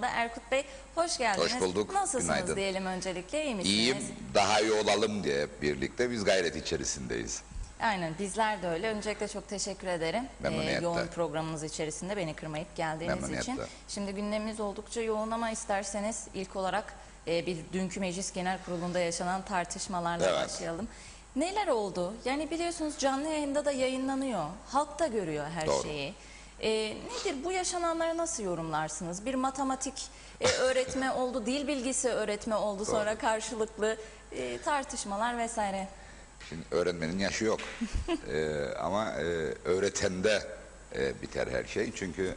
stüdyomuzda. Erkut Bey hoş geldiniz. Hoş bulduk. Nasılsınız Günaydın. diyelim öncelikle, iyi misiniz? İyiyim, daha iyi olalım diye hep birlikte biz gayret içerisindeyiz. Aynen, bizler de öyle. Öncelikle çok teşekkür ederim. Memnuniyetle. Yoğun programımız içerisinde beni kırmayıp geldiğiniz için. Şimdi gündemimiz oldukça yoğun ama isterseniz ilk olarak bir dünkü Meclis Genel Kurulu'nda yaşanan tartışmalarla başlayalım. Neler oldu? Yani biliyorsunuz canlı yayında da yayınlanıyor. Halk da görüyor her şeyi. Nedir bu yaşananları, nasıl yorumlarsınız? Bir matematik öğretme oldu, dil bilgisi öğretme oldu, sonra karşılıklı tartışmalar vesaire. Şimdi öğrenmenin yaşı yok ama öğretende biter her şey. Çünkü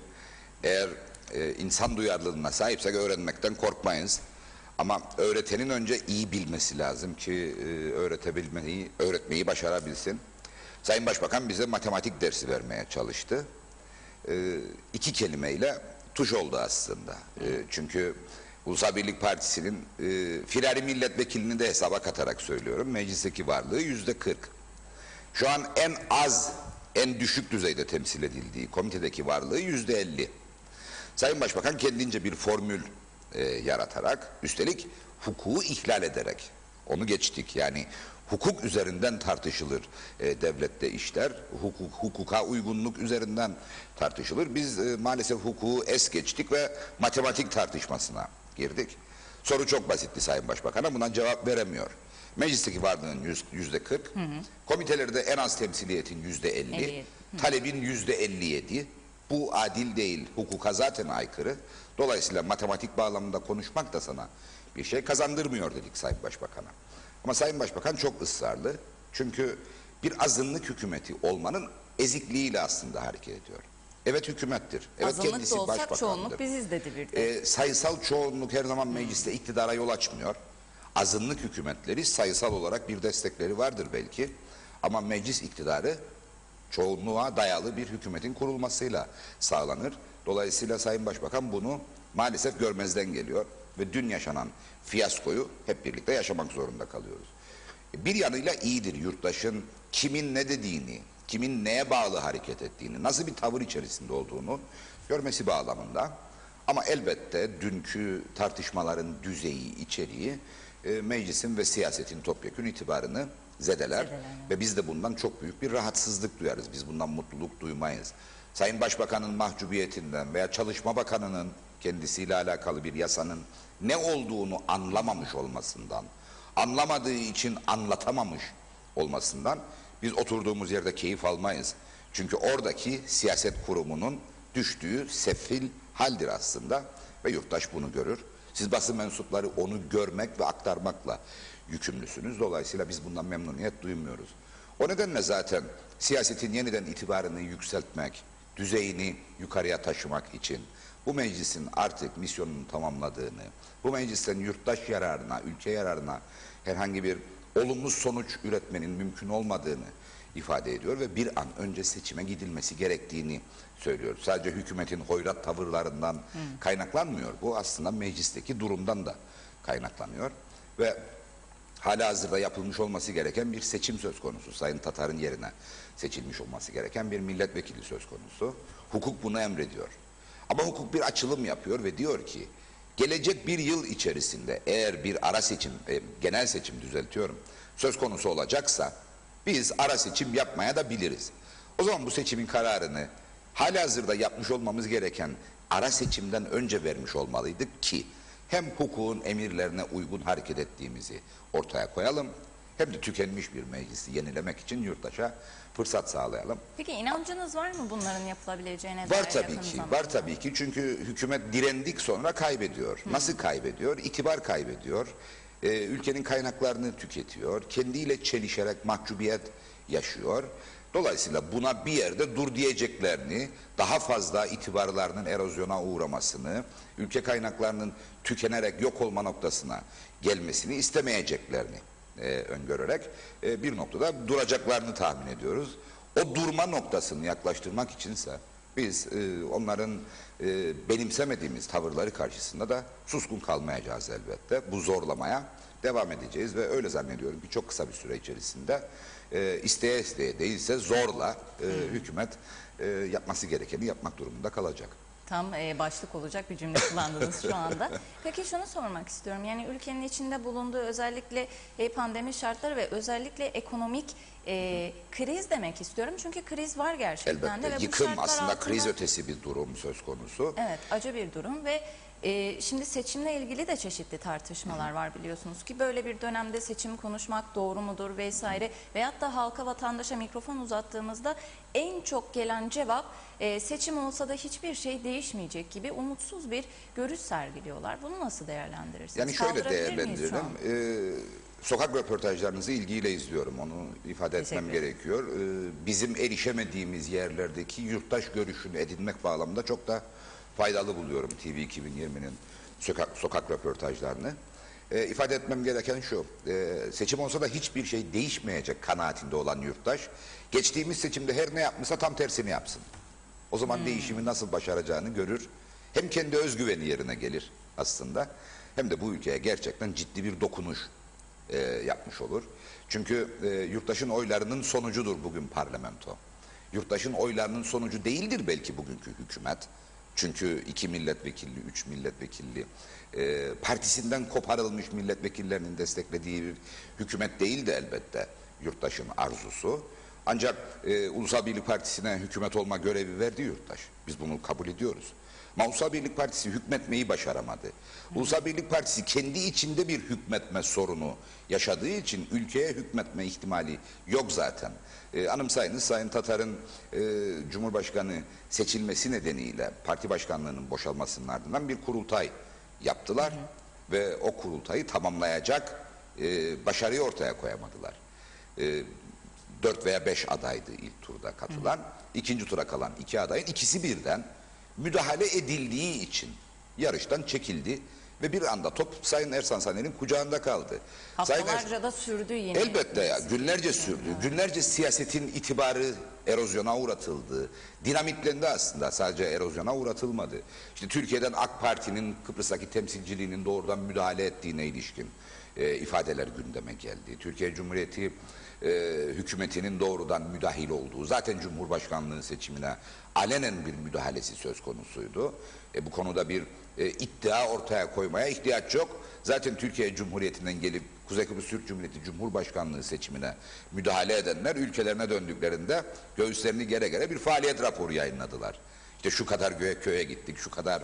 eğer insan duyarlılığına sahipsek öğrenmekten korkmayız. Ama öğretenin önce iyi bilmesi lazım ki öğretmeyi başarabilsin. Sayın Başbakan bize matematik dersi vermeye çalıştı. İki kelimeyle tuş oldu aslında. Çünkü Ulusal Birlik Partisi'nin firari milletvekilini de hesaba katarak söylüyorum. Meclisteki varlığı %40. Şu an en az, en düşük düzeyde temsil edildiği komitedeki varlığı %50. Sayın Başbakan kendince bir formül yaratarak, üstelik hukuku ihlal ederek, onu geçtik. Yani hukuk üzerinden tartışılır devlette işler, hukuka uygunluk üzerinden tartışılır. Biz maalesef hukuku es geçtik ve matematik tartışmasına girdik. Soru çok basitti Sayın Başbakan'a, buna cevap veremiyor. Meclisteki varlığın %40, komitelerde en az temsiliyetin %50, talebin %57. Bu adil değil, hukuka zaten aykırı. Dolayısıyla matematik bağlamında konuşmak da sana bir şey kazandırmıyor dedik Sayın Başbakan'a. Ama Sayın Başbakan çok ısrarlı. Çünkü bir azınlık hükümeti olmanın ezikliğiyle aslında hareket ediyor. Evet hükümettir. Evet, azınlık kendisi da olsak başbakandır. çoğunluk biziz dedi bir de. Sayısal çoğunluk her zaman mecliste iktidara yol açmıyor. Azınlık hükümetleri sayısal olarak bir destekleri vardır belki. Ama meclis iktidarı çoğunluğa dayalı bir hükümetin kurulmasıyla sağlanır. Dolayısıyla Sayın Başbakan bunu maalesef görmezden geliyor ve dün yaşanan fiyaskoyu hep birlikte yaşamak zorunda kalıyoruz. Bir yanıyla iyidir yurttaşın kimin ne dediğini, kimin neye bağlı hareket ettiğini, nasıl bir tavır içerisinde olduğunu görmesi bağlamında. Ama elbette dünkü tartışmaların düzeyi, içeriği meclisin ve siyasetin topyekün itibarını zedeler ve biz de bundan çok büyük bir rahatsızlık duyarız. Biz bundan mutluluk duymayız. Sayın Başbakan'ın mahcubiyetinden veya Çalışma Bakanı'nın kendisiyle alakalı bir yasanın ne olduğunu anlamamış olmasından, anlamadığı için anlatamamış olmasından biz oturduğumuz yerde keyif almayız. Çünkü oradaki siyaset kurumunun düştüğü sefil haldir aslında ve yurttaş bunu görür. Siz basın mensupları onu görmek ve aktarmakla yükümlüsünüz. Dolayısıyla biz bundan memnuniyet duymuyoruz. O nedenle zaten siyasetin yeniden itibarını yükseltmek, düzeyini yukarıya taşımak için bu meclisin artık misyonunu tamamladığını, bu meclisten yurttaş yararına, ülke yararına herhangi bir olumlu sonuç üretmenin mümkün olmadığını ifade ediyor ve bir an önce seçime gidilmesi gerektiğini söylüyor. Sadece hükümetin hoyrat tavırlarından kaynaklanmıyor. Bu aslında meclisteki durumdan da kaynaklanıyor ve halihazırda yapılmış olması gereken bir seçim söz konusu. Sayın Tatar'ın yerine seçilmiş olması gereken bir milletvekili söz konusu. Hukuk bunu emrediyor. Ama hukuk bir açılım yapıyor ve diyor ki gelecek bir yıl içerisinde eğer bir ara seçim, genel seçim düzeltiyorum, söz konusu olacaksa biz ara seçim yapmaya da biliriz. O zaman bu seçimin kararını halihazırda yapmış olmamız gereken ara seçimden önce vermiş olmalıydık ki hem hukukun emirlerine uygun hareket ettiğimizi ortaya koyalım, hem de tükenmiş bir meclisi yenilemek için yurttaşa fırsat sağlayalım. Peki inancınız var mı bunların yapılabileceğine dair? Var tabii ki, var tabii ki. Çünkü hükümet direndik sonra kaybediyor. Nasıl kaybediyor? İtibar kaybediyor. Ülkenin kaynaklarını tüketiyor. Kendiyle çelişerek mahcubiyet yaşıyor. Dolayısıyla buna bir yerde dur diyeceklerini, daha fazla itibarlarının erozyona uğramasını, ülke kaynaklarının tükenerek yok olma noktasına gelmesini istemeyeceklerini öngörerek bir noktada duracaklarını tahmin ediyoruz. O durma noktasını yaklaştırmak içinse biz onların benimsemediğimiz tavırları karşısında da suskun kalmayacağız elbette. Bu zorlamaya devam edeceğiz ve öyle zannediyorum ki çok kısa bir süre içerisinde isteye isteye değilse zorla hükümet yapması gerekeni yapmak durumunda kalacak. Tam başlık olacak bir cümle kullandınız şu anda. Peki şunu sormak istiyorum. Yani ülkenin içinde bulunduğu özellikle pandemi şartları ve özellikle ekonomik kriz demek istiyorum. Çünkü kriz var gerçekten Elbette. de. Ve Yıkım bu aslında altında, kriz ötesi bir durum söz konusu. evet, acı bir durum ve şimdi seçimle ilgili de çeşitli tartışmalar var biliyorsunuz ki böyle bir dönemde seçim konuşmak doğru mudur vesaire veyahut da halka, vatandaşa mikrofon uzattığımızda en çok gelen cevap seçim olsa da hiçbir şey değişmeyecek gibi umutsuz bir görüş sergiliyorlar. Bunu nasıl değerlendirirsiniz? Yani şöyle Kaldırabilir miyiz şu an? değerlendirelim. Sokak röportajlarınızı ilgiyle izliyorum. Onu ifade etmem gerekiyor. Bizim erişemediğimiz yerlerdeki yurttaş görüşünü edinmek bağlamında çok da faydalı buluyorum TV 2020'nin sokak röportajlarını. İfade etmem gereken şu, seçim olsa da hiçbir şey değişmeyecek kanaatinde olan yurttaş, geçtiğimiz seçimde her ne yapmışsa tam tersini yapsın. O zaman değişimi nasıl başaracağını görür, hem kendi özgüveni yerine gelir aslında, hem de bu ülkeye gerçekten ciddi bir dokunuş yapmış olur. Çünkü yurttaşın oylarının sonucudur bugün parlamento. Yurttaşın oylarının sonucu değildir belki bugünkü hükümet. Çünkü 2 milletvekilli, 3 milletvekilli, partisinden koparılmış milletvekillerinin desteklediği bir hükümet değildi elbette yurttaşın arzusu. Ancak Ulusal Birlik Partisi'ne hükümet olma görevi verdi yurttaş. Biz bunu kabul ediyoruz. Ama Ulusal Birlik Partisi hükmetmeyi başaramadı. Ulusal Birlik Partisi kendi içinde bir hükmetme sorunu yaşadığı için ülkeye hükmetme ihtimali yok zaten. Anımsayınız Sayın Tatar'ın Cumhurbaşkanı seçilmesi nedeniyle parti başkanlığının boşalmasının ardından bir kurultay yaptılar. Ve o kurultayı tamamlayacak başarıyı ortaya koyamadılar. 4 veya 5 adaydı ilk turda katılan. İkinci tura kalan 2 adayın ikisi birden müdahale edildiği için yarıştan çekildi ve bir anda top Sayın Ersan Saner'in kucağında kaldı. Haftalarca da sürdü yine. Elbette ya, günlerce sürdü. Günlerce siyasetin itibarı erozyona uğratıldı. Dinamitlendi aslında, sadece erozyona uğratılmadı. İşte Türkiye'den AK Parti'nin Kıbrıs'taki temsilciliğinin doğrudan müdahale ettiğine ilişkin ifadeler gündeme geldi. Türkiye Cumhuriyeti hükümetinin doğrudan müdahil olduğu, zaten Cumhurbaşkanlığı seçimine alenen bir müdahalesi söz konusuydu. Bu konuda bir iddia ortaya koymaya ihtiyaç yok. Zaten Türkiye Cumhuriyeti'nden gelip Kuzey Kıbrıs Türk Cumhuriyeti Cumhurbaşkanlığı seçimine müdahale edenler ülkelerine döndüklerinde göğüslerini gere gere bir faaliyet raporu yayınladılar. İşte şu kadar köye gittik, şu kadar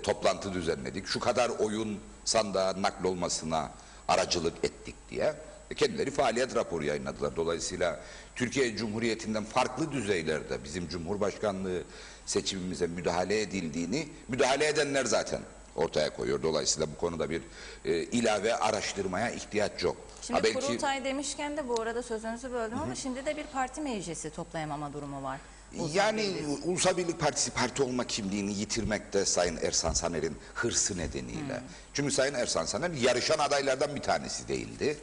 toplantı düzenledik, şu kadar oyun sandığa naklolmasına aracılık ettik diye kendileri faaliyet raporu yayınladılar. Dolayısıyla Türkiye Cumhuriyeti'nden farklı düzeylerde bizim Cumhurbaşkanlığı seçimimize müdahale edildiğini müdahale edenler zaten ortaya koyuyor. Dolayısıyla bu konuda bir ilave araştırmaya ihtiyaç yok. Şimdi kurultay demişken de bu arada sözünüzü böldüm ama şimdi de bir parti meclisi toplayamama durumu var. Ulusal Birlik Partisi parti olma kimliğini yitirmekte Sayın Ersan Saner'in hırsı nedeniyle. Çünkü Sayın Ersan Saner yarışan adaylardan bir tanesi değildi.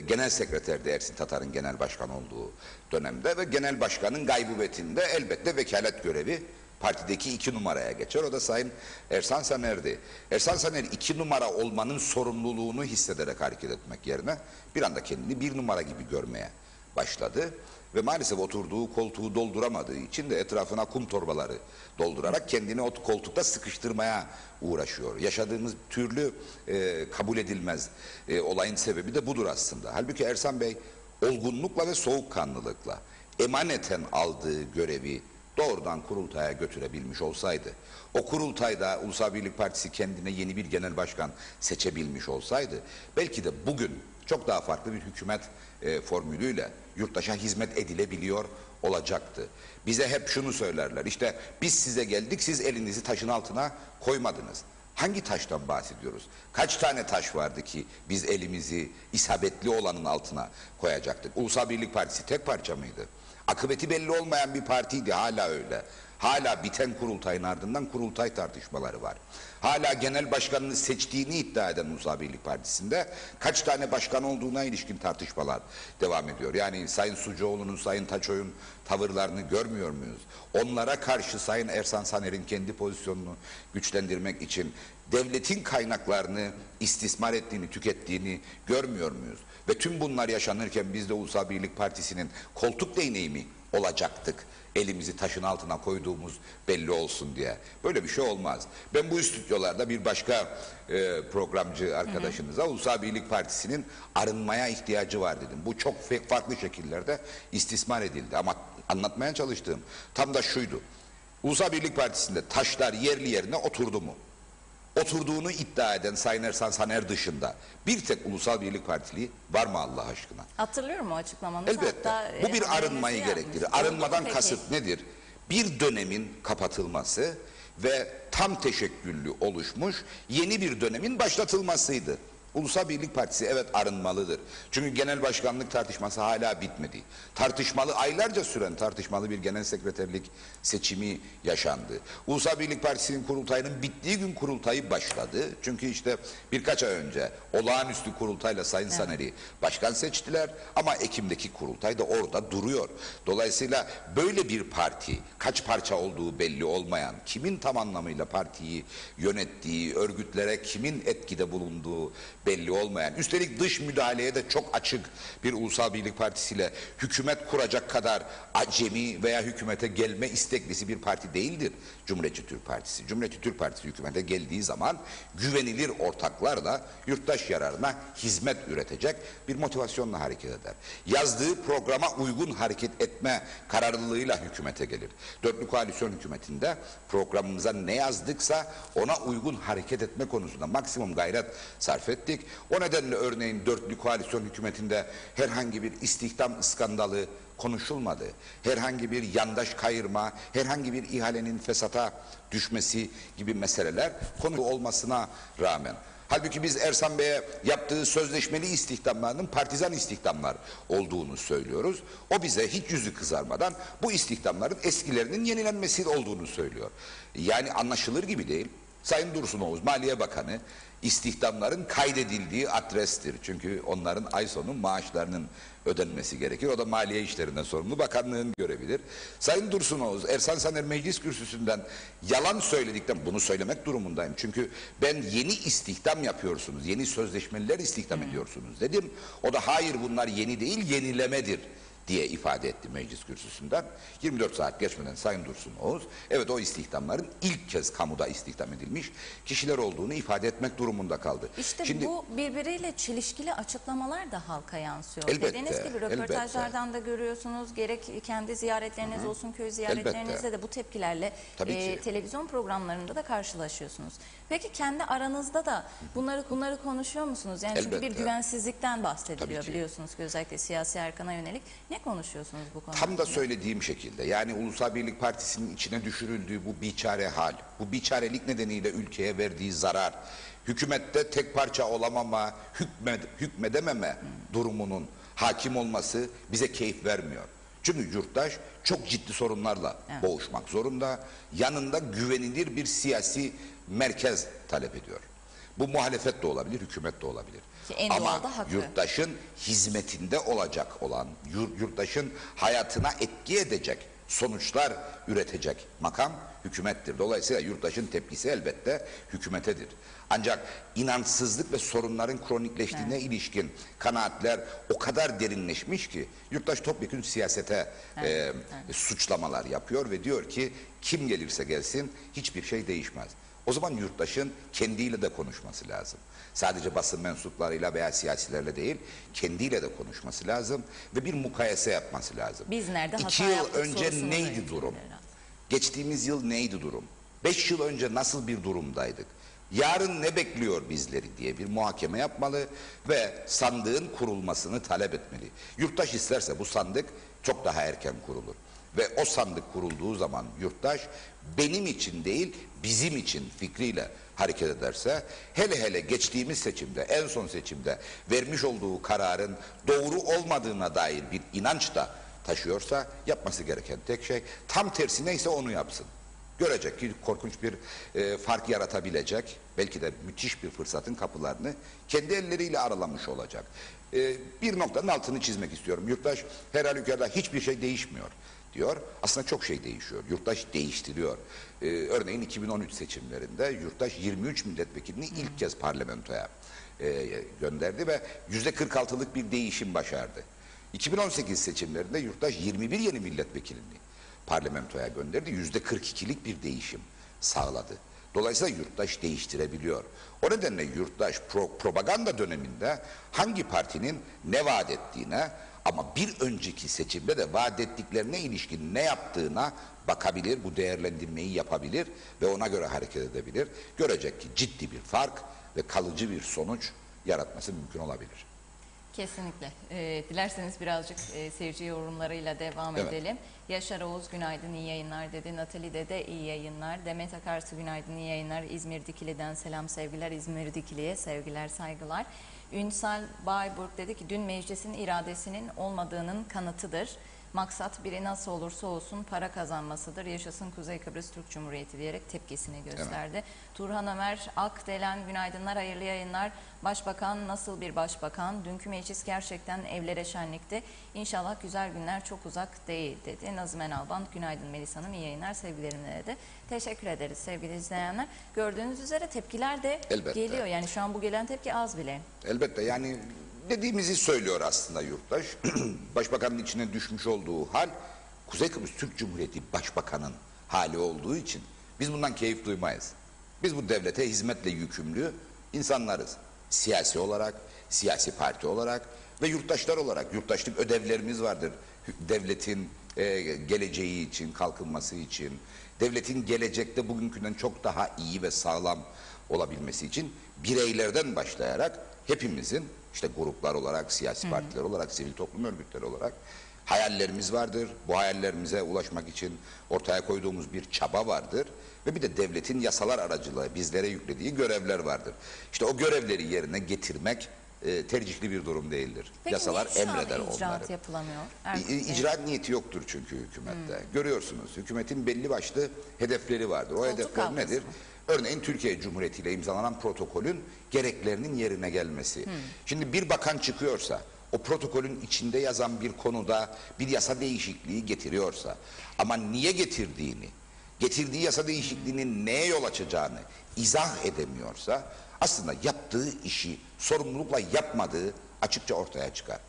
Genel sekreterdi Ersin Tatar'ın genel başkan olduğu dönemde ve genel başkanın gaybubetinde elbette vekalet görevi partideki 2 numaraya geçer. O da Sayın Ersan Saner'di. Ersan Saner 2 numara olmanın sorumluluğunu hissederek hareket etmek yerine bir anda kendini 1 numara gibi görmeye başladı. Ve maalesef oturduğu koltuğu dolduramadığı için de etrafına kum torbaları doldurarak kendini o koltukta sıkıştırmaya uğraşıyor. Yaşadığımız türlü kabul edilmez olayın sebebi de budur aslında. Halbuki Ersan Bey olgunlukla ve soğukkanlılıkla emaneten aldığı görevi doğrudan kurultaya götürebilmiş olsaydı, o kurultayda Ulusal Birlik Partisi kendine yeni bir genel başkan seçebilmiş olsaydı, belki de bugün çok daha farklı bir hükümet formülüyle yurttaşa hizmet edilebiliyor olacaktı. Bize hep şunu söylerler, işte biz size geldik, siz elinizi taşın altına koymadınız. Hangi taştan bahsediyoruz? Kaç tane taş vardı ki biz elimizi isabetli olanın altına koyacaktık? Ulusal Birlik Partisi tek parça mıydı? Akıbeti belli olmayan bir partiydi, hala öyle. Hala biten kurultayın ardından kurultay tartışmaları var. Hala genel başkanını seçtiğini iddia eden Ulusal Birlik Partisi'nde kaç tane başkan olduğuna ilişkin tartışmalar devam ediyor. Yani Sayın Sucuoğlu'nun, Sayın Taçoy'un tavırlarını görmüyor muyuz? Onlara karşı Sayın Ersan Saner'in kendi pozisyonunu güçlendirmek için devletin kaynaklarını istismar ettiğini, tükettiğini görmüyor muyuz? Ve tüm bunlar yaşanırken biz de Ulusal Birlik Partisi'nin koltuk değneği mi olacaktık. Elimizi taşın altına koyduğumuz belli olsun diye. Böyle bir şey olmaz. Ben bu stüdyolarda bir başka programcı arkadaşınıza Ulusal Birlik Partisi'nin arınmaya ihtiyacı var dedim. Bu çok farklı şekillerde istismar edildi. Ama anlatmaya çalıştığım tam da şuydu. Ulusal Birlik Partisi'nde taşlar yerli yerine oturdu mu? Oturduğunu iddia eden Sayın Ersan Saner dışında bir tek Ulusal Birlik Partili var mı Allah aşkına? Hatırlıyorum o açıklamanızı. Elbette. Hatta, bu bir arınmayı gerektirir. Arınmadan kasıt nedir? Bir dönemin kapatılması ve tam teşekküllü oluşmuş yeni bir dönemin başlatılmasıydı. Ulusal Birlik Partisi evet arınmalıdır. Çünkü genel başkanlık tartışması hala bitmedi. Tartışmalı, aylarca süren tartışmalı bir genel sekreterlik seçimi yaşandı. Ulusal Birlik Partisi'nin kurultayının bittiği gün kurultayı başladı. Çünkü işte birkaç ay önce olağanüstü kurultayla Sayın Saner'i başkan seçtiler. Ama Ekim'deki kurultay da orada duruyor. Dolayısıyla böyle bir parti, kaç parça olduğu belli olmayan, kimin tam anlamıyla partiyi yönettiği, örgütlere kimin etkide bulunduğu belli olmayan, üstelik dış müdahaleye de çok açık bir Ulusal Birlik Partisi ile hükümet kuracak kadar acemi veya hükümete gelme isteklisi bir parti değildir Cumhuriyetçi Türk Partisi. Cumhuriyetçi Türk Partisi hükümete geldiği zaman güvenilir ortaklarla yurttaş yararına hizmet üretecek bir motivasyonla hareket eder. Yazdığı programa uygun hareket etme kararlılığıyla hükümete gelir. Dörtlü koalisyon hükümetinde programımıza ne yazdıksa ona uygun hareket etme konusunda maksimum gayret sarf ettik. O nedenle örneğin dörtlü koalisyon hükümetinde herhangi bir istihdam skandalı konuşulmadı. Herhangi bir yandaş kayırma, herhangi bir ihalenin fesata düşmesi gibi meseleler konu olmasına rağmen. Halbuki biz Ersan Bey'e yaptığı sözleşmeli istihdamlarının partizan istihdamlar olduğunu söylüyoruz. O bize hiç yüzü kızarmadan bu istihdamların eskilerinin yenilenmesi olduğunu söylüyor. Yani anlaşılır gibi değil. Sayın Dursun Oğuz, Maliye Bakanı, istihdamların kaydedildiği adrestir. Çünkü onların ay sonu maaşlarının ödenmesi gerekir. O da maliye işlerinden sorumlu bakanlığın görebilir. Sayın Dursun Oğuz, Ersan Saner meclis kürsüsünden yalan söyledikten bunu söylemek durumundayım. Çünkü ben yeni istihdam yapıyorsunuz, yeni sözleşmeliler istihdam ediyorsunuz dedim. O da hayır bunlar yeni değil yenilemedir diye ifade etti meclis kürsüsünden. 24 saat geçmeden Sayın Dursun Oğuz, evet o istihdamların ilk kez kamuda istihdam edilmiş kişiler olduğunu ifade etmek durumunda kaldı. İşte şimdi, bu birbiriyle çelişkili açıklamalar da halka yansıyor. Elbette, Dediğiniz gibi röportajlardan da görüyorsunuz. Gerek kendi ziyaretleriniz olsun, köy ziyaretlerinizde de bu tepkilerle televizyon programlarında da karşılaşıyorsunuz. Peki kendi aranızda da bunları konuşuyor musunuz? Yani çünkü bir güvensizlikten bahsediliyor biliyorsunuz ki özellikle siyasi erkana yönelik. Ne konuşuyorsunuz bu konuda? Tam da söylediğim şekilde, yani Ulusal Birlik Partisi'nin içine düşürüldüğü bu biçare hal, bu biçarelik nedeniyle ülkeye verdiği zarar, hükümette tek parça olamama, hükmedememe durumunun hakim olması bize keyif vermiyor. Çünkü yurttaş çok ciddi sorunlarla boğuşmak zorunda, yanında güvenilir bir siyasi merkez talep ediyor. Bu muhalefet de olabilir, hükümet de olabilir. Ama yurttaşın hizmetinde olacak olan, yurttaşın hayatına etki edecek sonuçlar üretecek makam hükümettir. Dolayısıyla yurttaşın tepkisi elbette hükümetedir. Ancak inançsızlık ve sorunların kronikleştiğine ilişkin kanaatler o kadar derinleşmiş ki yurttaş topyekün siyasete suçlamalar yapıyor ve diyor ki kim gelirse gelsin hiçbir şey değişmez. O zaman yurttaşın kendiyle de konuşması lazım. Sadece basın mensuplarıyla veya siyasilerle değil, kendiyle de konuşması lazım ve bir mukayese yapması lazım. Biz nerede hata 2 yıl yaptık önce neydi durum? Geçtiğimiz yıl neydi durum? 5 yıl önce nasıl bir durumdaydık? Yarın ne bekliyor bizleri diye bir muhakeme yapmalı ve sandığın kurulmasını talep etmeli. Yurttaş isterse bu sandık çok daha erken kurulur. Ve o sandık kurulduğu zaman yurttaş benim için değil bizim için fikriyle hareket ederse, hele hele geçtiğimiz seçimde, en son seçimde vermiş olduğu kararın doğru olmadığına dair bir inanç da taşıyorsa yapması gereken tek şey tam tersi neyse onu yapsın. Görecek ki korkunç bir fark yaratabilecek, belki de müthiş bir fırsatın kapılarını kendi elleriyle aralamış olacak. Bir noktanın altını çizmek istiyorum. Yurttaş her halükarda hiçbir şey değişmiyor diyor. Aslında çok şey değişiyor. Yurttaş değiştiriyor. Örneğin 2013 seçimlerinde yurttaş 23 milletvekilini ilk kez parlamentoya gönderdi ve %46'lık bir değişim başardı. 2018 seçimlerinde yurttaş 21 yeni milletvekilini parlamentoya gönderdi. %42'lik bir değişim sağladı. Dolayısıyla yurttaş değiştirebiliyor. O nedenle yurttaş propaganda döneminde hangi partinin ne vaat ettiğine ama bir önceki seçimde de vaat ettiklerine ilişkin ne yaptığına bakabilir, bu değerlendirmeyi yapabilir ve ona göre hareket edebilir. Görecek ki ciddi bir fark ve kalıcı bir sonuç yaratması mümkün olabilir. Kesinlikle. Dilerseniz birazcık seyirci yorumlarıyla devam edelim. Yaşar Oğuz günaydın, iyi yayınlar dedi. Natali Dede iyi yayınlar. Demet Akarsu günaydın, iyi yayınlar. İzmir Dikili'den selam sevgiler. İzmir Dikili'ye sevgiler saygılar. Ünsal Bayburg dedi ki dün meclisin iradesinin olmadığının kanıtıdır. Maksat biri nasıl olursa olsun para kazanmasıdır. Yaşasın Kuzey Kıbrıs Türk Cumhuriyeti diyerek tepkisini gösterdi. Evet. Turhan Ömer Akdelen günaydınlar, hayırlı yayınlar. Başbakan nasıl bir başbakan? Dünkü meclis gerçekten evlere şenlikti. İnşallah güzel günler çok uzak değil dedi. Nazım Enalban günaydın Melis Hanım, iyi yayınlar sevgilerimle dedi. Teşekkür ederiz sevgili izleyenler. Gördüğünüz üzere tepkiler de geliyor. Yani şu an bu gelen tepki az bile. Elbette yani dediğimizi söylüyor aslında yurttaş. Başbakanın içine düşmüş olduğu hal Kuzey Kıbrıs Türk Cumhuriyeti Başbakanın hali olduğu için biz bundan keyif duymayız. Biz bu devlete hizmetle yükümlü insanlarız. Siyasi olarak, siyasi parti olarak ve yurttaşlar olarak yurttaşlık ödevlerimiz vardır. Devletin geleceği için, kalkınması için, devletin gelecekte bugünkünden çok daha iyi ve sağlam olabilmesi için bireylerden başlayarak hepimizin işte gruplar olarak, siyasi partiler olarak, sivil toplum örgütleri olarak hayallerimiz vardır. Bu hayallerimize ulaşmak için ortaya koyduğumuz bir çaba vardır. Ve bir de devletin yasalar aracılığıyla bizlere yüklediği görevler vardır. İşte o görevleri yerine getirmek tercihli bir durum değildir. Peki yasalar emreder onları. İcraat yapılamıyor. İcraat niyeti yoktur çünkü hükümette. Görüyorsunuz hükümetin belli başlı hedefleri vardır. O hedefler nedir? Örneğin Türkiye Cumhuriyeti ile imzalanan protokolün gereklerinin yerine gelmesi. Şimdi bir bakan çıkıyorsa, o protokolün içinde yazan bir konuda bir yasa değişikliği getiriyorsa ama niye getirdiğini, getirdiği yasa değişikliğinin neye yol açacağını izah edemiyorsa aslında yaptığı işi sorumlulukla yapmadığı açıkça ortaya çıkar.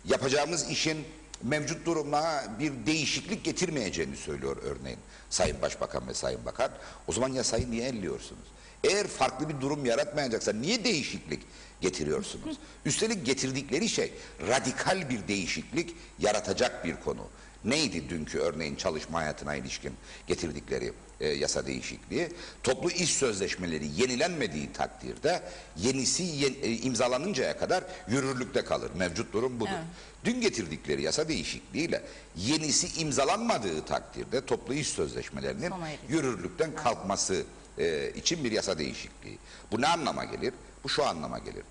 Yapacağımız işin mevcut durumuna bir değişiklik getirmeyeceğini söylüyor örneğin Sayın Başbakan ve Sayın Bakan. O zaman yasayı niye elliyorsunuz? Eğer farklı bir durum yaratmayacaksa niye değişiklik getiriyorsunuz? Üstelik getirdikleri şey radikal bir değişiklik yaratacak bir konu. Neydi dünkü örneğin çalışma hayatına ilişkin getirdikleri yasa değişikliği? Toplu iş sözleşmeleri yenilenmediği takdirde yenisi imzalanıncaya kadar yürürlükte kalır. Mevcut durum budur. Evet. Dün getirdikleri yasa değişikliğiyle yenisi imzalanmadığı takdirde toplu iş sözleşmelerinin yürürlükten kalkması için bir yasa değişikliği. Bu ne anlama gelir? Bu şu anlama gelir.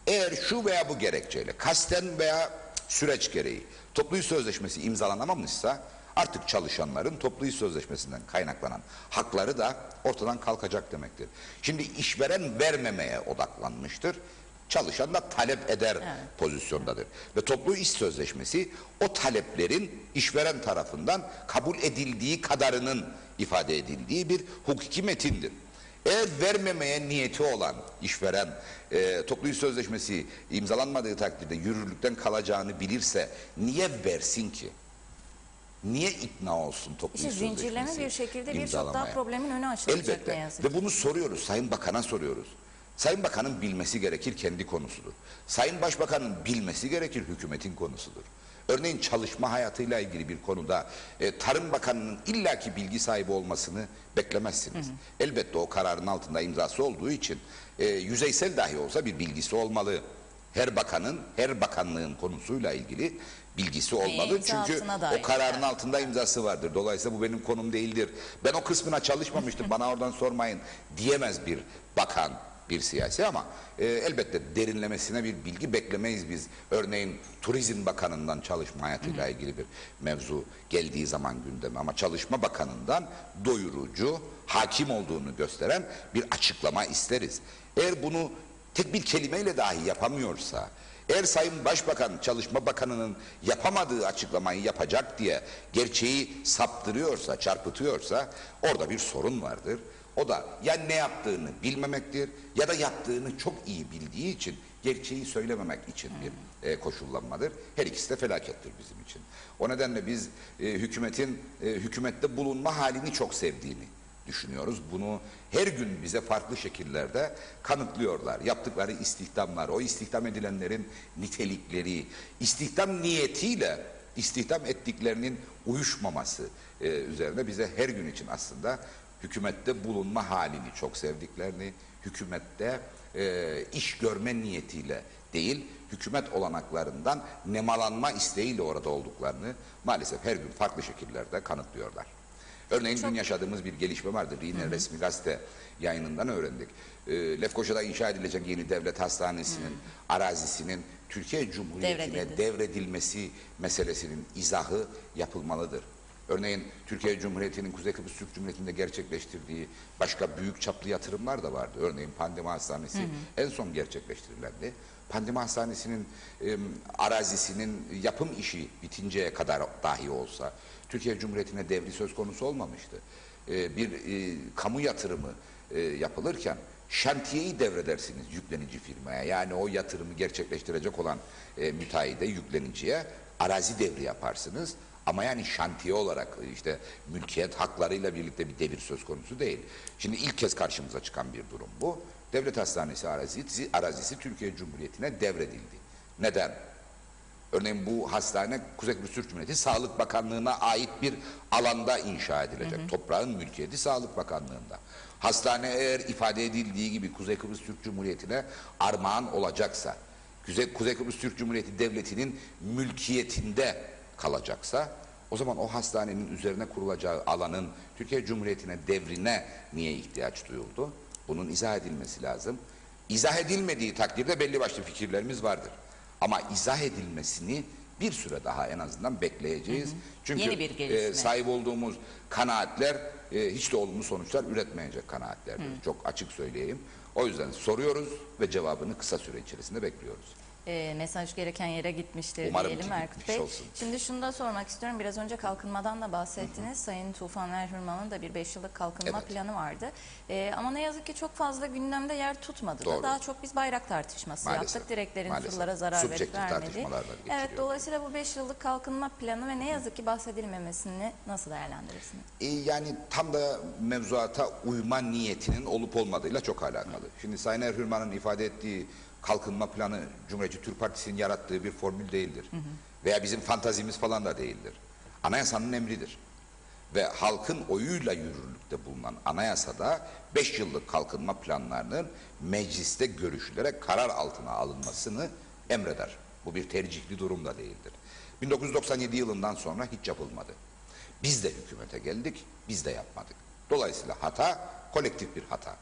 Eğer şu veya bu gerekçeyle kasten veya süreç gereği toplu iş sözleşmesi imzalanamamışsa artık çalışanların toplu iş sözleşmesinden kaynaklanan hakları da ortadan kalkacak demektir. Şimdi işveren vermemeye odaklanmıştır. Çalışan da talep eder pozisyondadır. Ve toplu iş sözleşmesi o taleplerin işveren tarafından kabul edildiği kadarının ifade edildiği bir hukuki metindir. Eğer vermemeye niyeti olan işveren toplu iş sözleşmesi imzalanmadığı takdirde yürürlükten kalacağını bilirse niye versin ki? Niye ikna olsun toplu iş sözleşmesi zincirleme bir şekilde birçok daha problemin önü açılacak. Elbette. Ne yazık ki. Ve bunu soruyoruz, Sayın Bakan'a soruyoruz. Sayın Bakan'ın bilmesi gerekir, kendi konusudur. Sayın Başbakan'ın bilmesi gerekir, hükümetin konusudur. Örneğin çalışma hayatıyla ilgili bir konuda Tarım Bakanı'nın illaki bilgi sahibi olmasını beklemezsiniz. Elbette o kararın altında imzası olduğu için yüzeysel dahi olsa bir bilgisi olmalı. Her bakanın, her bakanlığın konusuyla ilgili bilgisi olmalı. Çünkü o kararın altında imzası vardır. Dolayısıyla bu benim konum değildir. Ben o kısmına çalışmamıştım, bana oradan sormayın diyemez bir bakan, bir siyasi ama elbette derinlemesine bir bilgi beklemeyiz biz. Örneğin Turizm Bakanı'ndan çalışma hayatıyla ilgili bir mevzu geldiği zaman gündeme ama Çalışma Bakanı'ndan doyurucu, hakim olduğunu gösteren bir açıklama isteriz. Eğer bunu tek bir kelimeyle dahi yapamıyorsa, eğer Sayın Başbakan Çalışma Bakanı'nın yapamadığı açıklamayı yapacak diye gerçeği saptırıyorsa, çarpıtıyorsa orada bir sorun vardır. O da ya ne yaptığını bilmemektir ya da yaptığını çok iyi bildiği için gerçeği söylememek için bir koşullanmadır. Her ikisi de felakettir bizim için. O nedenle biz hükümetin hükümette bulunma halini çok sevdiğini düşünüyoruz. Bunu her gün bize farklı şekillerde kanıtlıyorlar. Yaptıkları istihdamlar, o istihdam edilenlerin nitelikleri, istihdam niyetiyle istihdam ettiklerinin uyuşmaması üzerine bize her gün için aslında hükümette bulunma halini çok sevdiklerini, hükümette iş görme niyetiyle değil, hükümet olanaklarından nemalanma isteğiyle orada olduklarını maalesef her gün farklı şekillerde kanıtlıyorlar. Örneğin dün yaşadığımız bir gelişme vardı. Yine resmi gazete yayınından öğrendik. Lefkoşa'da inşa edilecek yeni devlet hastanesinin arazisinin Türkiye Cumhuriyeti'ne devredilmesi meselesinin izahı yapılmalıdır. Örneğin Türkiye Cumhuriyeti'nin Kuzey Kıbrıs Türk Cumhuriyeti'nde gerçekleştirdiği başka büyük çaplı yatırımlar da vardı. Örneğin Pandemi Hastanesi en son gerçekleştirilendi. Pandemi Hastanesi'nin arazisinin yapım işi bitinceye kadar dahi olsa Türkiye Cumhuriyeti'ne devri söz konusu olmamıştı. Bir kamu yatırımı yapılırken şantiyeyi devredersiniz yüklenici firmaya. Yani o yatırımı gerçekleştirecek olan müteahhide, yükleniciye arazi devri yaparsınız. Ama yani şantiye olarak işte mülkiyet haklarıyla birlikte bir devir söz konusu değil. Şimdi ilk kez karşımıza çıkan bir durum bu. Devlet Hastanesi arazisi Türkiye Cumhuriyeti'ne devredildi. Neden? Örneğin bu hastane Kuzey Kıbrıs Türk Cumhuriyeti Sağlık Bakanlığı'na ait bir alanda inşa edilecek. Toprağın mülkiyeti Sağlık Bakanlığı'nda. Hastane eğer ifade edildiği gibi Kuzey Kıbrıs Türk Cumhuriyeti'ne armağan olacaksa, Kuzey Kıbrıs Türk Cumhuriyeti Devleti'nin mülkiyetinde kalacaksa, o zaman o hastanenin üzerine kurulacağı alanın Türkiye Cumhuriyeti'ne devrine niye ihtiyaç duyuldu? Bunun izah edilmesi lazım. İzah edilmediği takdirde belli başlı fikirlerimiz vardır. Ama izah edilmesini bir süre daha en azından bekleyeceğiz. Çünkü yeni bir gelişme. Sahip olduğumuz kanaatler hiç de olumlu sonuçlar üretmeyecek kanaatlerdir. Çok açık söyleyeyim. O yüzden soruyoruz ve cevabını kısa süre içerisinde bekliyoruz. Mesaj gereken yere gitmiştir Umarım diyelim ki Erkut gitmiş Bey. olsun. Şimdi şunu da sormak istiyorum. Biraz önce kalkınmadan da bahsettiniz. Sayın Tufan Erhürman'ın da bir 5 yıllık kalkınma planı vardı. Ama ne yazık ki çok fazla gündemde yer tutmadı. Doğru. Daha çok biz bayrak tartışması yaptık. Direklerin turlara zarar verip Subjektif vermedi. tartışmalarla geçiriyor. Evet, dolayısıyla bu 5 yıllık kalkınma planı ve ne yazık ki bahsedilmemesini nasıl değerlendirirsiniz? Yani tam da mevzuata uyma niyetinin olup olmadığıyla çok alakalı. Şimdi Sayın Erhürman'ın ifade ettiği kalkınma planı Cumhuriyetçi Türk Partisi'nin yarattığı bir formül değildir. Veya bizim fantazimiz falan da değildir. Anayasanın emridir. Ve halkın oyuyla yürürlükte bulunan anayasada 5 yıllık kalkınma planlarının mecliste görüşülerek karar altına alınmasını emreder. Bu bir tercihli durum da değildir. 1997 yılından sonra hiç yapılmadı. Biz de hükümete geldik, biz de yapmadık. Dolayısıyla hata kolektif bir hata.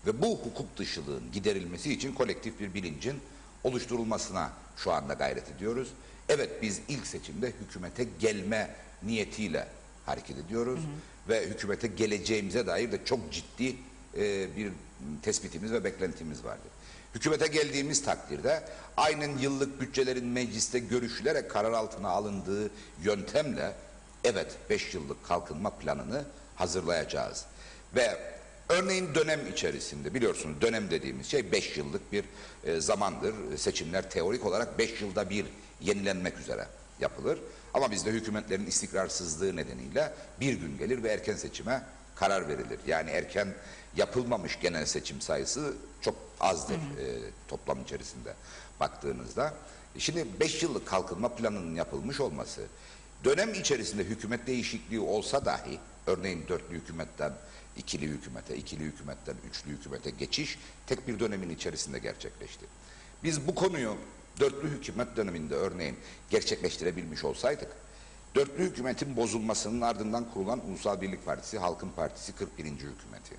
Ve bu hukuk dışılığın giderilmesi için kolektif bir bilincin oluşturulmasına şu anda gayret ediyoruz. Evet, biz ilk seçimde hükümete gelme niyetiyle hareket ediyoruz. Ve hükümete geleceğimize dair de çok ciddi bir tespitimiz ve beklentimiz vardır. Hükümete geldiğimiz takdirde aynen yıllık bütçelerin mecliste görüşülerek karar altına alındığı yöntemle evet 5 yıllık kalkınma planını hazırlayacağız. Ve örneğin dönem içerisinde, biliyorsunuz dönem dediğimiz şey 5 yıllık bir zamandır. Seçimler teorik olarak 5 yılda bir yenilenmek üzere yapılır. Ama bizde hükümetlerin istikrarsızlığı nedeniyle bir gün gelir ve erken seçime karar verilir. Yani erken yapılmamış genel seçim sayısı çok azdır toplam içerisinde baktığınızda. Şimdi 5 yıllık kalkınma planının yapılmış olması, dönem içerisinde hükümet değişikliği olsa dahi, örneğin dörtlü hükümetten ikili hükümete, ikili hükümetten üçlü hükümete geçiş tek bir dönemin içerisinde gerçekleşti. Biz bu konuyu dörtlü hükümet döneminde örneğin gerçekleştirebilmiş olsaydık, dörtlü hükümetin bozulmasının ardından kurulan Ulusal Birlik Partisi, Halkın Partisi 41. hükümeti.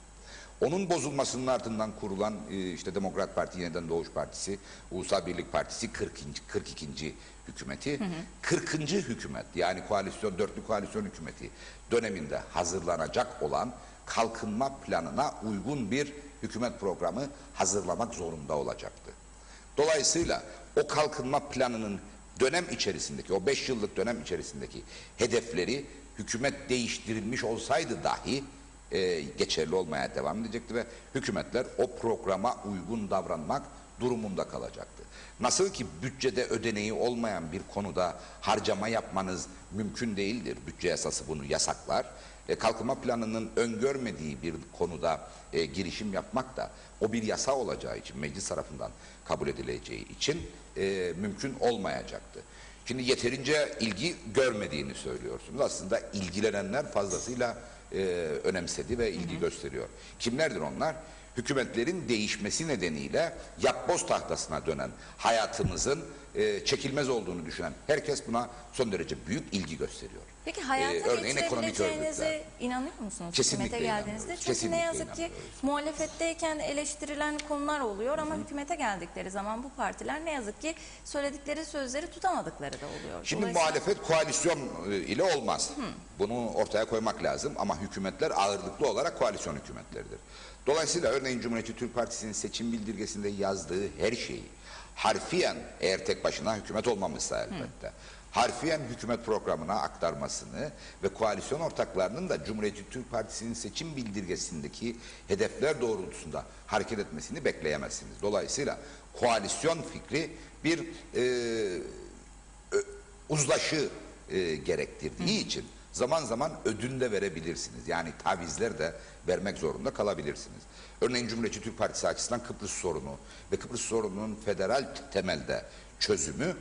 Onun bozulmasının ardından kurulan işte Demokrat Parti, Yeniden Doğuş Partisi, Ulusal Birlik Partisi 42. hükümeti, 40. hükümet yani koalisyon, dörtlü koalisyon hükümeti döneminde hazırlanacak olan kalkınma planına uygun bir hükümet programı hazırlamak zorunda olacaktı. Dolayısıyla o kalkınma planının dönem içerisindeki, o 5 yıllık dönem içerisindeki hedefleri hükümet değiştirilmiş olsaydı dahi geçerli olmaya devam edecekti ve hükümetler o programa uygun davranmak durumunda kalacaktı. Nasıl ki bütçede ödeneği olmayan bir konuda harcama yapmanız mümkün değildir. Bütçe yasası bunu yasaklar. Kalkınma planının öngörmediği bir konuda girişim yapmak da o bir yasa olacağı için, meclis tarafından kabul edileceği için mümkün olmayacaktı. Şimdi yeterince ilgi görmediğini söylüyorsunuz. Aslında ilgilenenler fazlasıyla önemsedi ve ilgi gösteriyor. Kimlerdir onlar? Hükümetlerin değişmesi nedeniyle yapboz tahtasına dönen, hayatımızın çekilmez olduğunu düşünen herkes buna son derece büyük ilgi gösteriyor. Peki hayata Örneğin ekonomik geçirebileceğinize örgütler. inanıyor musunuz Kesinlikle hükümete geldiğinizde? inanıyoruz. Çünkü Kesinlikle ne yazık ki inanıyoruz. muhalefetteyken eleştirilen konular oluyor ama hükümete geldikleri zaman bu partiler ne yazık ki söyledikleri sözleri tutamadıkları da oluyor. Şimdi muhalefet koalisyon ile olmaz. Bunu ortaya koymak lazım ama hükümetler ağırlıklı olarak koalisyon hükümetleridir. Dolayısıyla örneğin Cumhuriyetçi Türk Partisi'nin seçim bildirgesinde yazdığı her şeyi harfiyen, eğer tek başına hükümet olmamışsa elbette, harfiyen hükümet programına aktarmasını ve koalisyon ortaklarının da Cumhuriyetçi Türk Partisi'nin seçim bildirgesindeki hedefler doğrultusunda hareket etmesini bekleyemezsiniz. Dolayısıyla koalisyon fikri bir uzlaşı gerektirdiği için zaman zaman ödün de verebilirsiniz. Yani tavizler de vermek zorunda kalabilirsiniz. Örneğin Cumhuriyetçi Türk Partisi açısından Kıbrıs sorunu ve Kıbrıs sorununun federal temelde çözümü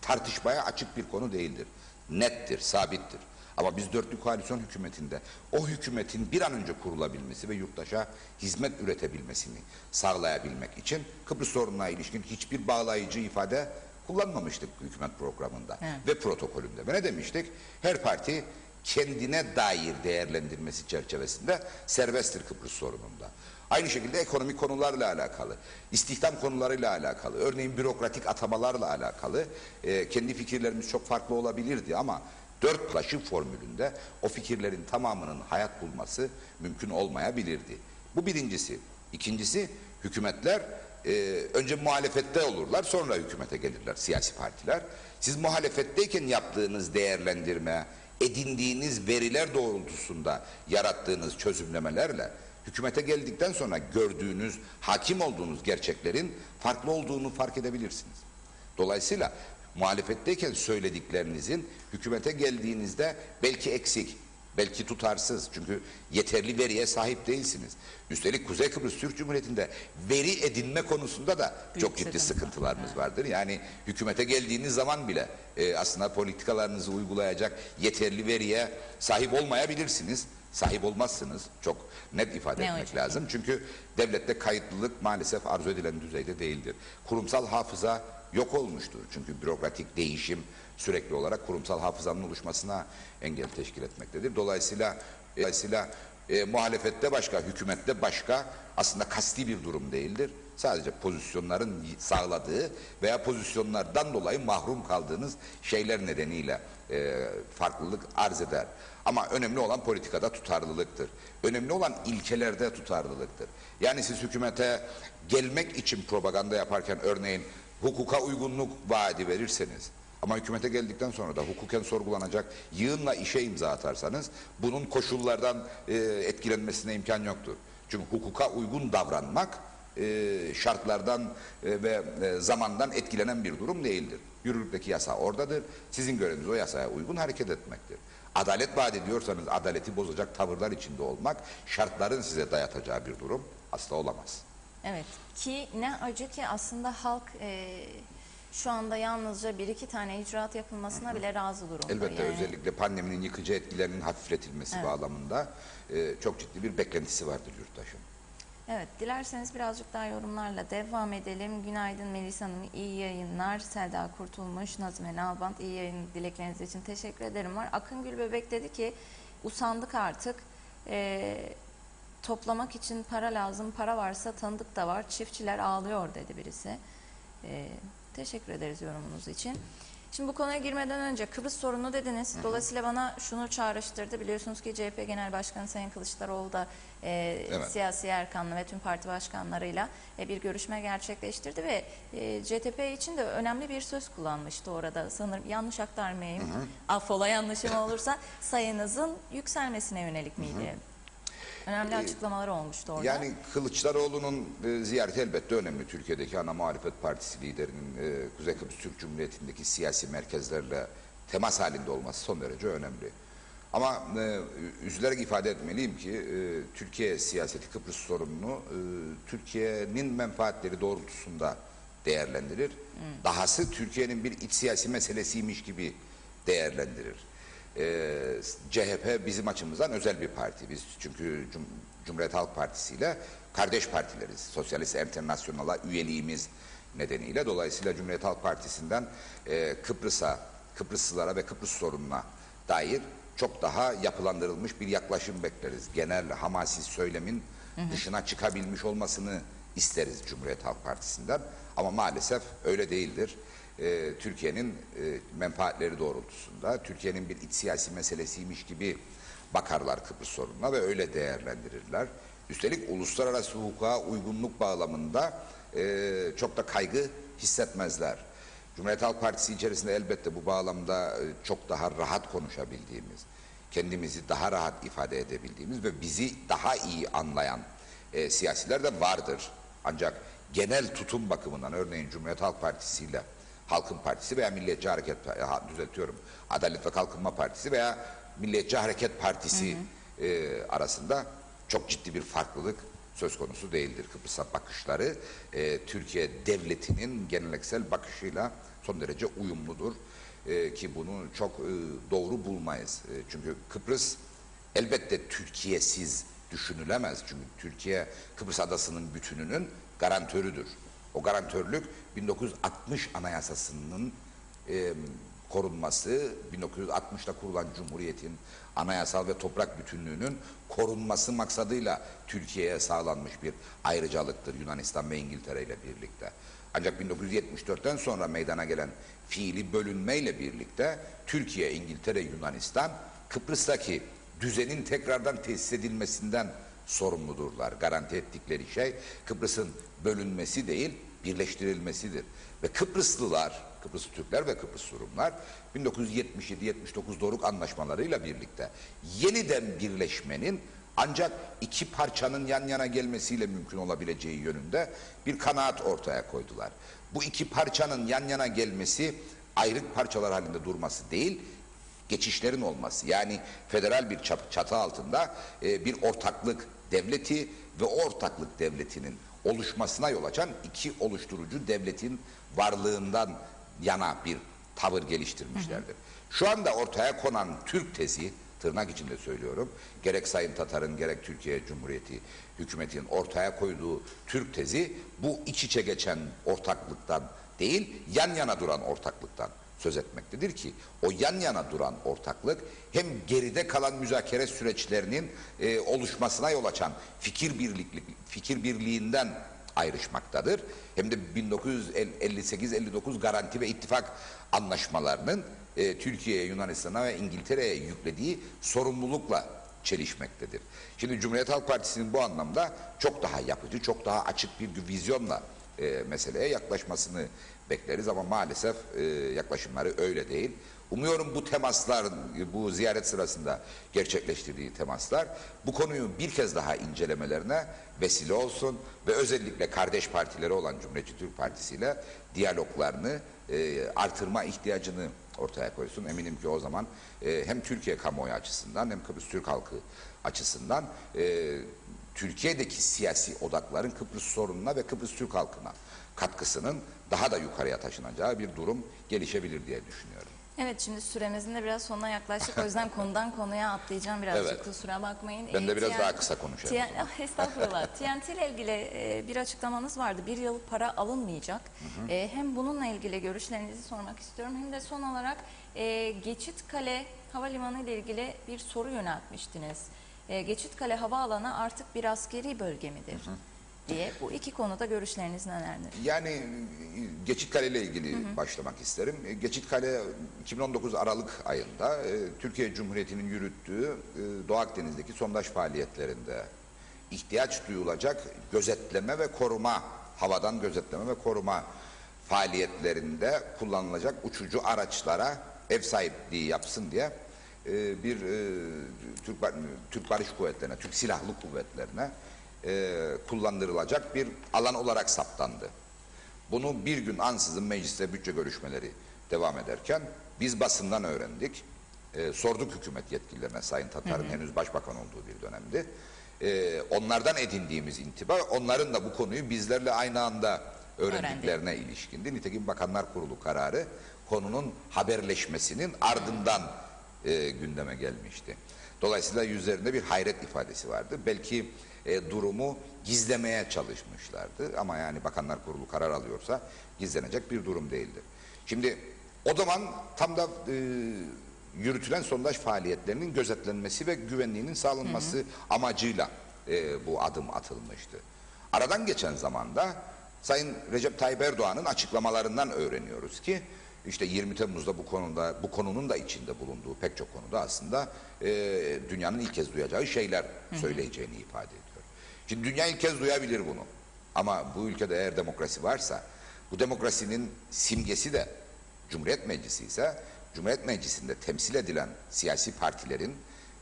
tartışmaya açık bir konu değildir. Nettir, sabittir. Ama biz dörtlü koalisyon hükümetinde o hükümetin bir an önce kurulabilmesi ve yurttaşa hizmet üretebilmesini sağlayabilmek için Kıbrıs sorununa ilişkin hiçbir bağlayıcı ifade kullanmamıştık hükümet programında ve protokolünde. Ve ne demiştik? Her parti kendine dair değerlendirmesi çerçevesinde serbesttir Kıbrıs sorununda. Aynı şekilde ekonomik konularla alakalı, istihdam konularıyla alakalı, örneğin bürokratik atamalarla alakalı kendi fikirlerimiz çok farklı olabilirdi ama dört taşı formülünde o fikirlerin tamamının hayat bulması mümkün olmayabilirdi. Bu birincisi. İkincisi, hükümetler önce muhalefette olurlar, sonra hükümete gelirler siyasi partiler. Siz muhalefetteyken yaptığınız değerlendirme, edindiğiniz veriler doğrultusunda yarattığınız çözümlemelerle hükümete geldikten sonra gördüğünüz, hakim olduğunuz gerçeklerin farklı olduğunu fark edebilirsiniz. Dolayısıyla muhalefetteyken söylediklerinizin hükümete geldiğinizde belki eksik, belki tutarsız, çünkü yeterli veriye sahip değilsiniz. Üstelik Kuzey Kıbrıs Türk Cumhuriyeti'nde veri edinme konusunda da çok ciddi sıkıntılarımız vardır. Yani hükümete geldiğiniz zaman bile aslında politikalarınızı uygulayacak yeterli veriye sahip olmayabilirsiniz. Sahip olmazsınız. Çok net ifade etmek lazım. Çünkü devlette kayıtlılık maalesef arzu edilen düzeyde değildir. Kurumsal hafıza yok olmuştur. Çünkü bürokratik değişim sürekli olarak kurumsal hafızanın oluşmasına engel teşkil etmektedir. Dolayısıyla muhalefette başka, hükümette başka aslında kasti bir durum değildir. Sadece pozisyonların sağladığı veya pozisyonlardan dolayı mahrum kaldığınız şeyler nedeniyle farklılık arz eder. Ama önemli olan politikada tutarlılıktır. Önemli olan ilkelerde tutarlılıktır. Yani siz hükümete gelmek için propaganda yaparken örneğin hukuka uygunluk vaadi verirseniz ama hükümete geldikten sonra da hukuken sorgulanacak yığınla işe imza atarsanız bunun koşullardan etkilenmesine imkan yoktur. Çünkü hukuka uygun davranmak şartlardan ve zamandan etkilenen bir durum değildir. Yürürlükteki yasa oradadır. Sizin göreviniz o yasaya uygun hareket etmektir. Adalet vaat ediyorsanız adaleti bozacak tavırlar içinde olmak şartların size dayatacağı bir durum asla olamaz. Evet, ki ne acı ki aslında halk şu anda yalnızca bir iki tane icraat yapılmasına bile razı durumda. Elbette yani. özellikle pandeminin yıkıcı etkilerinin hafifletilmesi bağlamında çok ciddi bir beklentisi vardır yurttaşın. Evet, dilerseniz birazcık daha yorumlarla devam edelim. Günaydın Melisa Hanım, iyi yayınlar. Selda Kurtulmuş, Nazmiye Nalbant, iyi yayın dilekleriniz için teşekkür ederim var. Akın Gülbebek dedi ki, usandık artık. Toplamak için para lazım, para varsa tanıdık da var. Çiftçiler ağlıyor dedi birisi. Teşekkür ederiz yorumunuz için. Şimdi bu konuya girmeden önce Kıbrıs sorunu dediniz. Dolayısıyla bana şunu çağrıştırdı. Biliyorsunuz ki CHP Genel Başkanı Sayın Kılıçdaroğlu da siyasi erkanlı ve tüm parti başkanlarıyla bir görüşme gerçekleştirdi ve CTP için de önemli bir söz kullanmıştı orada. Sanırım yanlış aktarmayayım, affola yanlışım olursa, sayınızın yükselmesine yönelik miydi? Önemli açıklamalar olmuştu orada. Yani Kılıçdaroğlu'nun ziyareti elbette önemli. Türkiye'deki ana muhalefet partisi liderinin Kuzey Kıbrıs Türk Cumhuriyeti'ndeki siyasi merkezlerle temas halinde olması son derece önemli. Ama üzülerek ifade etmeliyim ki Türkiye siyaseti Kıbrıs sorununu Türkiye'nin menfaatleri doğrultusunda değerlendirir. Dahası Türkiye'nin bir iç siyasi meselesiymiş gibi değerlendirir. CHP bizim açımızdan özel bir parti. Biz çünkü Cumhuriyet Halk Partisi ile kardeş partileriz. Sosyalist Enternasyonal'a üyeliğimiz nedeniyle. Dolayısıyla Cumhuriyet Halk Partisi'nden Kıbrıslılara ve Kıbrıs sorununa dair çok daha yapılandırılmış bir yaklaşım bekleriz. Genel hamasi söylemin dışına çıkabilmiş olmasını isteriz Cumhuriyet Halk Partisi'nden. Ama maalesef öyle değildir. Türkiye'nin menfaatleri doğrultusunda, Türkiye'nin bir iç siyasi meselesiymiş gibi bakarlar Kıbrıs sorununa ve öyle değerlendirirler. Üstelik uluslararası hukuka uygunluk bağlamında çok da kaygı hissetmezler. Cumhuriyet Halk Partisi içerisinde elbette bu bağlamda çok daha rahat konuşabildiğimiz, kendimizi daha rahat ifade edebildiğimiz ve bizi daha iyi anlayan siyasiler de vardır. Ancak genel tutum bakımından örneğin Cumhuriyet Halk Partisi ile Halkın Partisi veya Milliyetçi Hareket, Adalet ve Kalkınma Partisi veya Milliyetçi Hareket Partisi arasında çok ciddi bir farklılık söz konusu değildir. Kıbrıs'a bakışları Türkiye devletinin geleneksel bakışıyla son derece uyumludur. Ki bunu çok doğru bulmayız. Çünkü Kıbrıs elbette Türkiye'siz düşünülemez. Çünkü Türkiye Kıbrıs adasının bütününün garantörüdür. O garantörlük 1960 Anayasası'nın korunması, 1960'da kurulan Cumhuriyet'in anayasal ve toprak bütünlüğünün korunması maksadıyla Türkiye'ye sağlanmış bir ayrıcalıktır Yunanistan ve İngiltere ile birlikte. Ancak 1974'ten sonra meydana gelen fiili bölünmeyle birlikte Türkiye, İngiltere, Yunanistan Kıbrıs'taki düzenin tekrardan tesis edilmesinden sorumludurlar. Garanti ettikleri şey Kıbrıs'ın bölünmesi değil, birleştirilmesidir. Ve Kıbrıslılar, Kıbrıs Türkler ve Kıbrıs Rumlar 1977-79 Doruk Anlaşmalarıyla birlikte yeniden birleşmenin ancak iki parçanın yan yana gelmesiyle mümkün olabileceği yönünde bir kanaat ortaya koydular. Bu iki parçanın yan yana gelmesi ayrık parçalar halinde durması değil, geçişlerin olması. Yani federal bir çatı altında bir ortaklık devleti ve o ortaklık devletinin oluşmasına yol açan iki oluşturucu devletin varlığından yana bir tavır geliştirmişlerdir. Şu anda ortaya konan Türk tezi, tırnak içinde söylüyorum, gerek Sayın Tatar'ın gerek Türkiye Cumhuriyeti hükümetinin ortaya koyduğu Türk tezi bu iç içe geçen ortaklıktan değil, yan yana duran ortaklıktan söz etmektedir ki o yan yana duran ortaklık hem geride kalan müzakere süreçlerinin oluşmasına yol açan fikir birliğinden ayrışmaktadır. Hem de 1958-59 garanti ve ittifak anlaşmalarının Türkiye'ye, Yunanistan'a ve İngiltere'ye yüklediği sorumlulukla çelişmektedir. Şimdi Cumhuriyet Halk Partisi'nin bu anlamda çok daha yapıcı, çok daha açık bir vizyonla meseleye yaklaşmasını bekleriz ama maalesef yaklaşımları öyle değil. Umuyorum bu temaslar, bu ziyaret sırasında gerçekleştirdiği temaslar bu konuyu bir kez daha incelemelerine vesile olsun ve özellikle kardeş partileri olan Cumhuriyetçi Türk Partisi ile diyaloglarını artırma ihtiyacını ortaya koysun. Eminim ki o zaman hem Türkiye kamuoyu açısından hem Kıbrıs Türk halkı açısından Türkiye'deki siyasi odakların Kıbrıs sorununa ve Kıbrıs Türk halkına katkısının daha da yukarıya taşınacağı bir durum gelişebilir diye düşünüyorum. Evet, şimdi süremizin de biraz sonuna yaklaştık. O yüzden konudan konuya atlayacağım birazcık. Evet. Kusura bakmayın. Ben de biraz daha kısa konuşayım. Estağfurullah. TNT ile ilgili bir açıklamanız vardı. Bir yıl para alınmayacak. Hem bununla ilgili görüşlerinizi sormak istiyorum. Hem de son olarak Geçitkale Havalimanı ile ilgili bir soru yöneltmiştiniz. Geçitkale Havaalanı artık bir askeri bölge midir? Diye. Bu iki konuda görüşleriniz nelerdir? Yani Geçitkale ile ilgili başlamak isterim. Geçitkale 2019 Aralık ayında Türkiye Cumhuriyeti'nin yürüttüğü Doğu Akdeniz'deki sondaj faaliyetlerinde ihtiyaç duyulacak gözetleme ve koruma, havadan gözetleme ve koruma faaliyetlerinde kullanılacak uçucu araçlara ev sahipliği yapsın diye bir Türk Barış Kuvvetleri'ne, Türk Silahlı Kuvvetleri'ne kullandırılacak bir alan olarak saptandı. Bunu bir gün ansızın mecliste bütçe görüşmeleri devam ederken biz basından öğrendik. Sorduk hükümet yetkililerine, Sayın Tatar'ın henüz başbakan olduğu bir dönemdi. Onlardan edindiğimiz intiba, onların da bu konuyu bizlerle aynı anda öğrendiklerine ilişkindi. Nitekim Bakanlar Kurulu kararı konunun haberleşmesinin ardından gündeme gelmişti. Dolayısıyla yüzlerinde bir hayret ifadesi vardı. Belki durumu gizlemeye çalışmışlardı ama yani Bakanlar Kurulu karar alıyorsa gizlenecek bir durum değildir. Şimdi o zaman tam da yürütülen sondaj faaliyetlerinin gözetlenmesi ve güvenliğinin sağlanması amacıyla bu adım atılmıştı. Aradan geçen zamanda Sayın Recep Tayyip Erdoğan'ın açıklamalarından öğreniyoruz ki işte 20 Temmuz'da bu konunun da içinde bulunduğu pek çok konuda aslında dünyanın ilk kez duyacağı şeyler söyleyeceğini ifade ediyor. Şimdi dünya ilk kez duyabilir bunu. Ama bu ülkede eğer demokrasi varsa, bu demokrasinin simgesi de Cumhuriyet Meclisi ise, Cumhuriyet Meclisi'nde temsil edilen siyasi partilerin,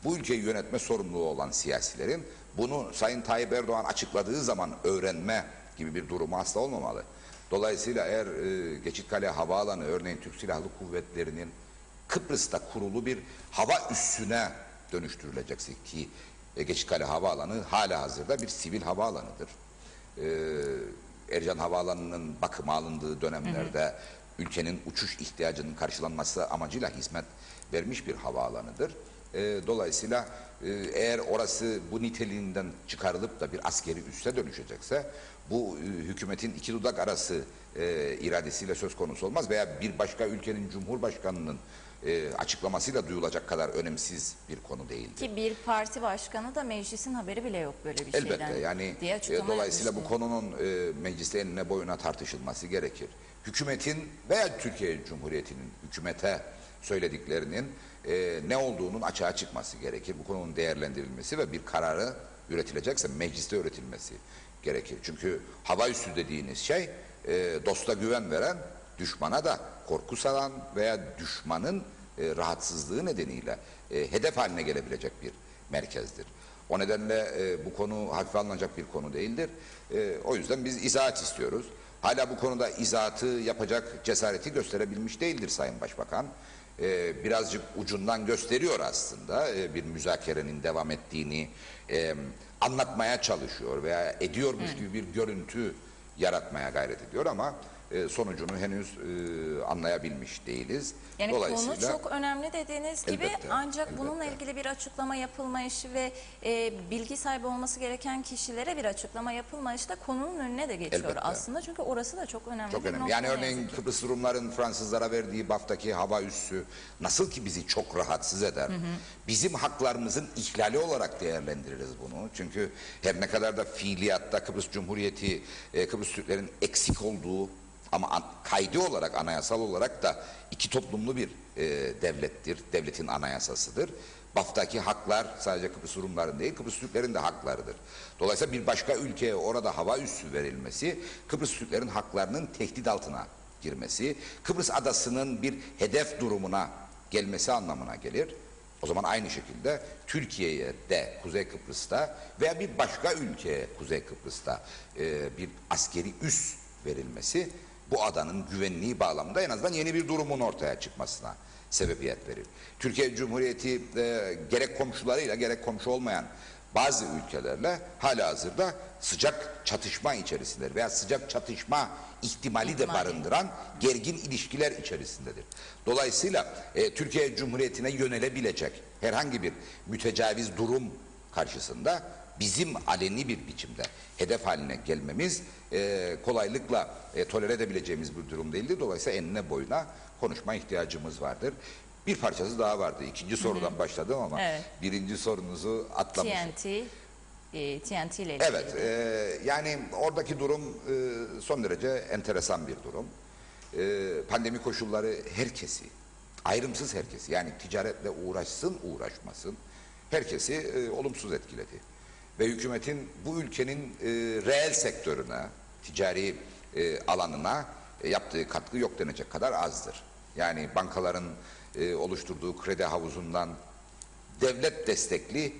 bu ülkeyi yönetme sorumluluğu olan siyasilerin bunu Sayın Tayyip Erdoğan açıkladığı zaman öğrenme gibi bir durumu asla olmamalı. Dolayısıyla eğer Geçitkale Havaalanı örneğin Türk Silahlı Kuvvetleri'nin Kıbrıs'ta kurulu bir hava üssüne dönüştürülecekse ki Geçitkale Havaalanı hala hazırda bir sivil havaalanıdır. Ercan Havaalanı'nın bakıma alındığı dönemlerde ülkenin uçuş ihtiyacının karşılanması amacıyla hizmet vermiş bir havaalanıdır. Dolayısıyla eğer orası bu niteliğinden çıkarılıp da bir askeri üsse dönüşecekse bu hükümetin iki dudak arası iradesiyle söz konusu olmaz veya bir başka ülkenin cumhurbaşkanının açıklamasıyla duyulacak kadar önemsiz bir konu değildir. Ki bir parti başkanı da meclisin haberi bile yok böyle bir Elbette, şeyden yani diye açıklama dolayısıyla yapmıştı. bu konunun mecliste enine boyuna tartışılması gerekir. Hükümetin veya Türkiye Cumhuriyeti'nin hükümete söylediklerinin ne olduğunun açığa çıkması gerekir. Bu konunun değerlendirilmesi ve bir kararı üretilecekse mecliste üretilmesi gerekir. Çünkü hava üssü dediğiniz şey dosta güven veren, düşmana da korku salan veya düşmanın rahatsızlığı nedeniyle hedef haline gelebilecek bir merkezdir. O nedenle bu konu hafife alınacak bir konu değildir. O yüzden biz izahat istiyoruz. Hala bu konuda izahatı yapacak cesareti gösterebilmiş değildir Sayın Başbakan. Birazcık ucundan gösteriyor aslında bir müzakerenin devam ettiğini anlatmaya çalışıyor veya ediyormuş gibi bir görüntü yaratmaya gayret ediyor ama sonucunu henüz anlayabilmiş değiliz. Yani konu çok önemli dediğiniz gibi Elbette, ancak bununla ilgili bir açıklama yapılmayışı ve bilgi sahibi olması gereken kişilere bir açıklama yapılmayışı da konunun önüne de geçiyor Elbette. aslında. Çünkü orası da çok önemli. Çok bir önemli. nokta Yani ne örneğin yazık ki. Kıbrıs Rumların Fransızlara verdiği Baf'taki hava üssü nasıl ki bizi çok rahatsız eder. Bizim haklarımızın ihlali olarak değerlendiririz bunu. Çünkü her ne kadar da fiiliyatta Kıbrıs Cumhuriyeti, Kıbrıs Türklerin eksik olduğu ama kaydı olarak, anayasal olarak da iki toplumlu bir devlettir. Devletin anayasasıdır. Baf'taki haklar sadece Kıbrıs Rumların değil, Kıbrıs Türklerin de haklarıdır. Dolayısıyla bir başka ülkeye orada hava üssü verilmesi, Kıbrıs Türklerin haklarının tehdit altına girmesi, Kıbrıs adasının bir hedef durumuna gelmesi anlamına gelir. O zaman aynı şekilde Türkiye'ye de Kuzey Kıbrıs'ta veya bir başka ülkeye Kuzey Kıbrıs'ta bir askeri üs verilmesi bu adanın güvenliği bağlamında en azından yeni bir durumun ortaya çıkmasına sebebiyet verir. Türkiye Cumhuriyeti gerek komşularıyla gerek komşu olmayan bazı ülkelerle halihazırda sıcak çatışma içerisindedir veya sıcak çatışma ihtimali de barındıran gergin ilişkiler içerisindedir. Dolayısıyla Türkiye Cumhuriyeti'ne yönelebilecek herhangi bir mütecaviz durum karşısında bizim aleni bir biçimde hedef haline gelmemiz kolaylıkla tolere edebileceğimiz bir durum değildir. Dolayısıyla enine boyuna konuşma ihtiyacımız vardır. Bir parçası daha vardı. İkinci sorudan başladım ama birinci sorunuzu atlamışım. TNT ile ilgili. Evet, yani oradaki durum son derece enteresan bir durum. Pandemi koşulları herkesi, ayrımsız herkesi, yani ticaretle uğraşsın uğraşmasın, herkesi olumsuz etkiledi. ve hükümetin bu ülkenin reel sektörüne, ticari alanına yaptığı katkı yok denecek kadar azdır. Yani bankaların oluşturduğu kredi havuzundan devlet destekli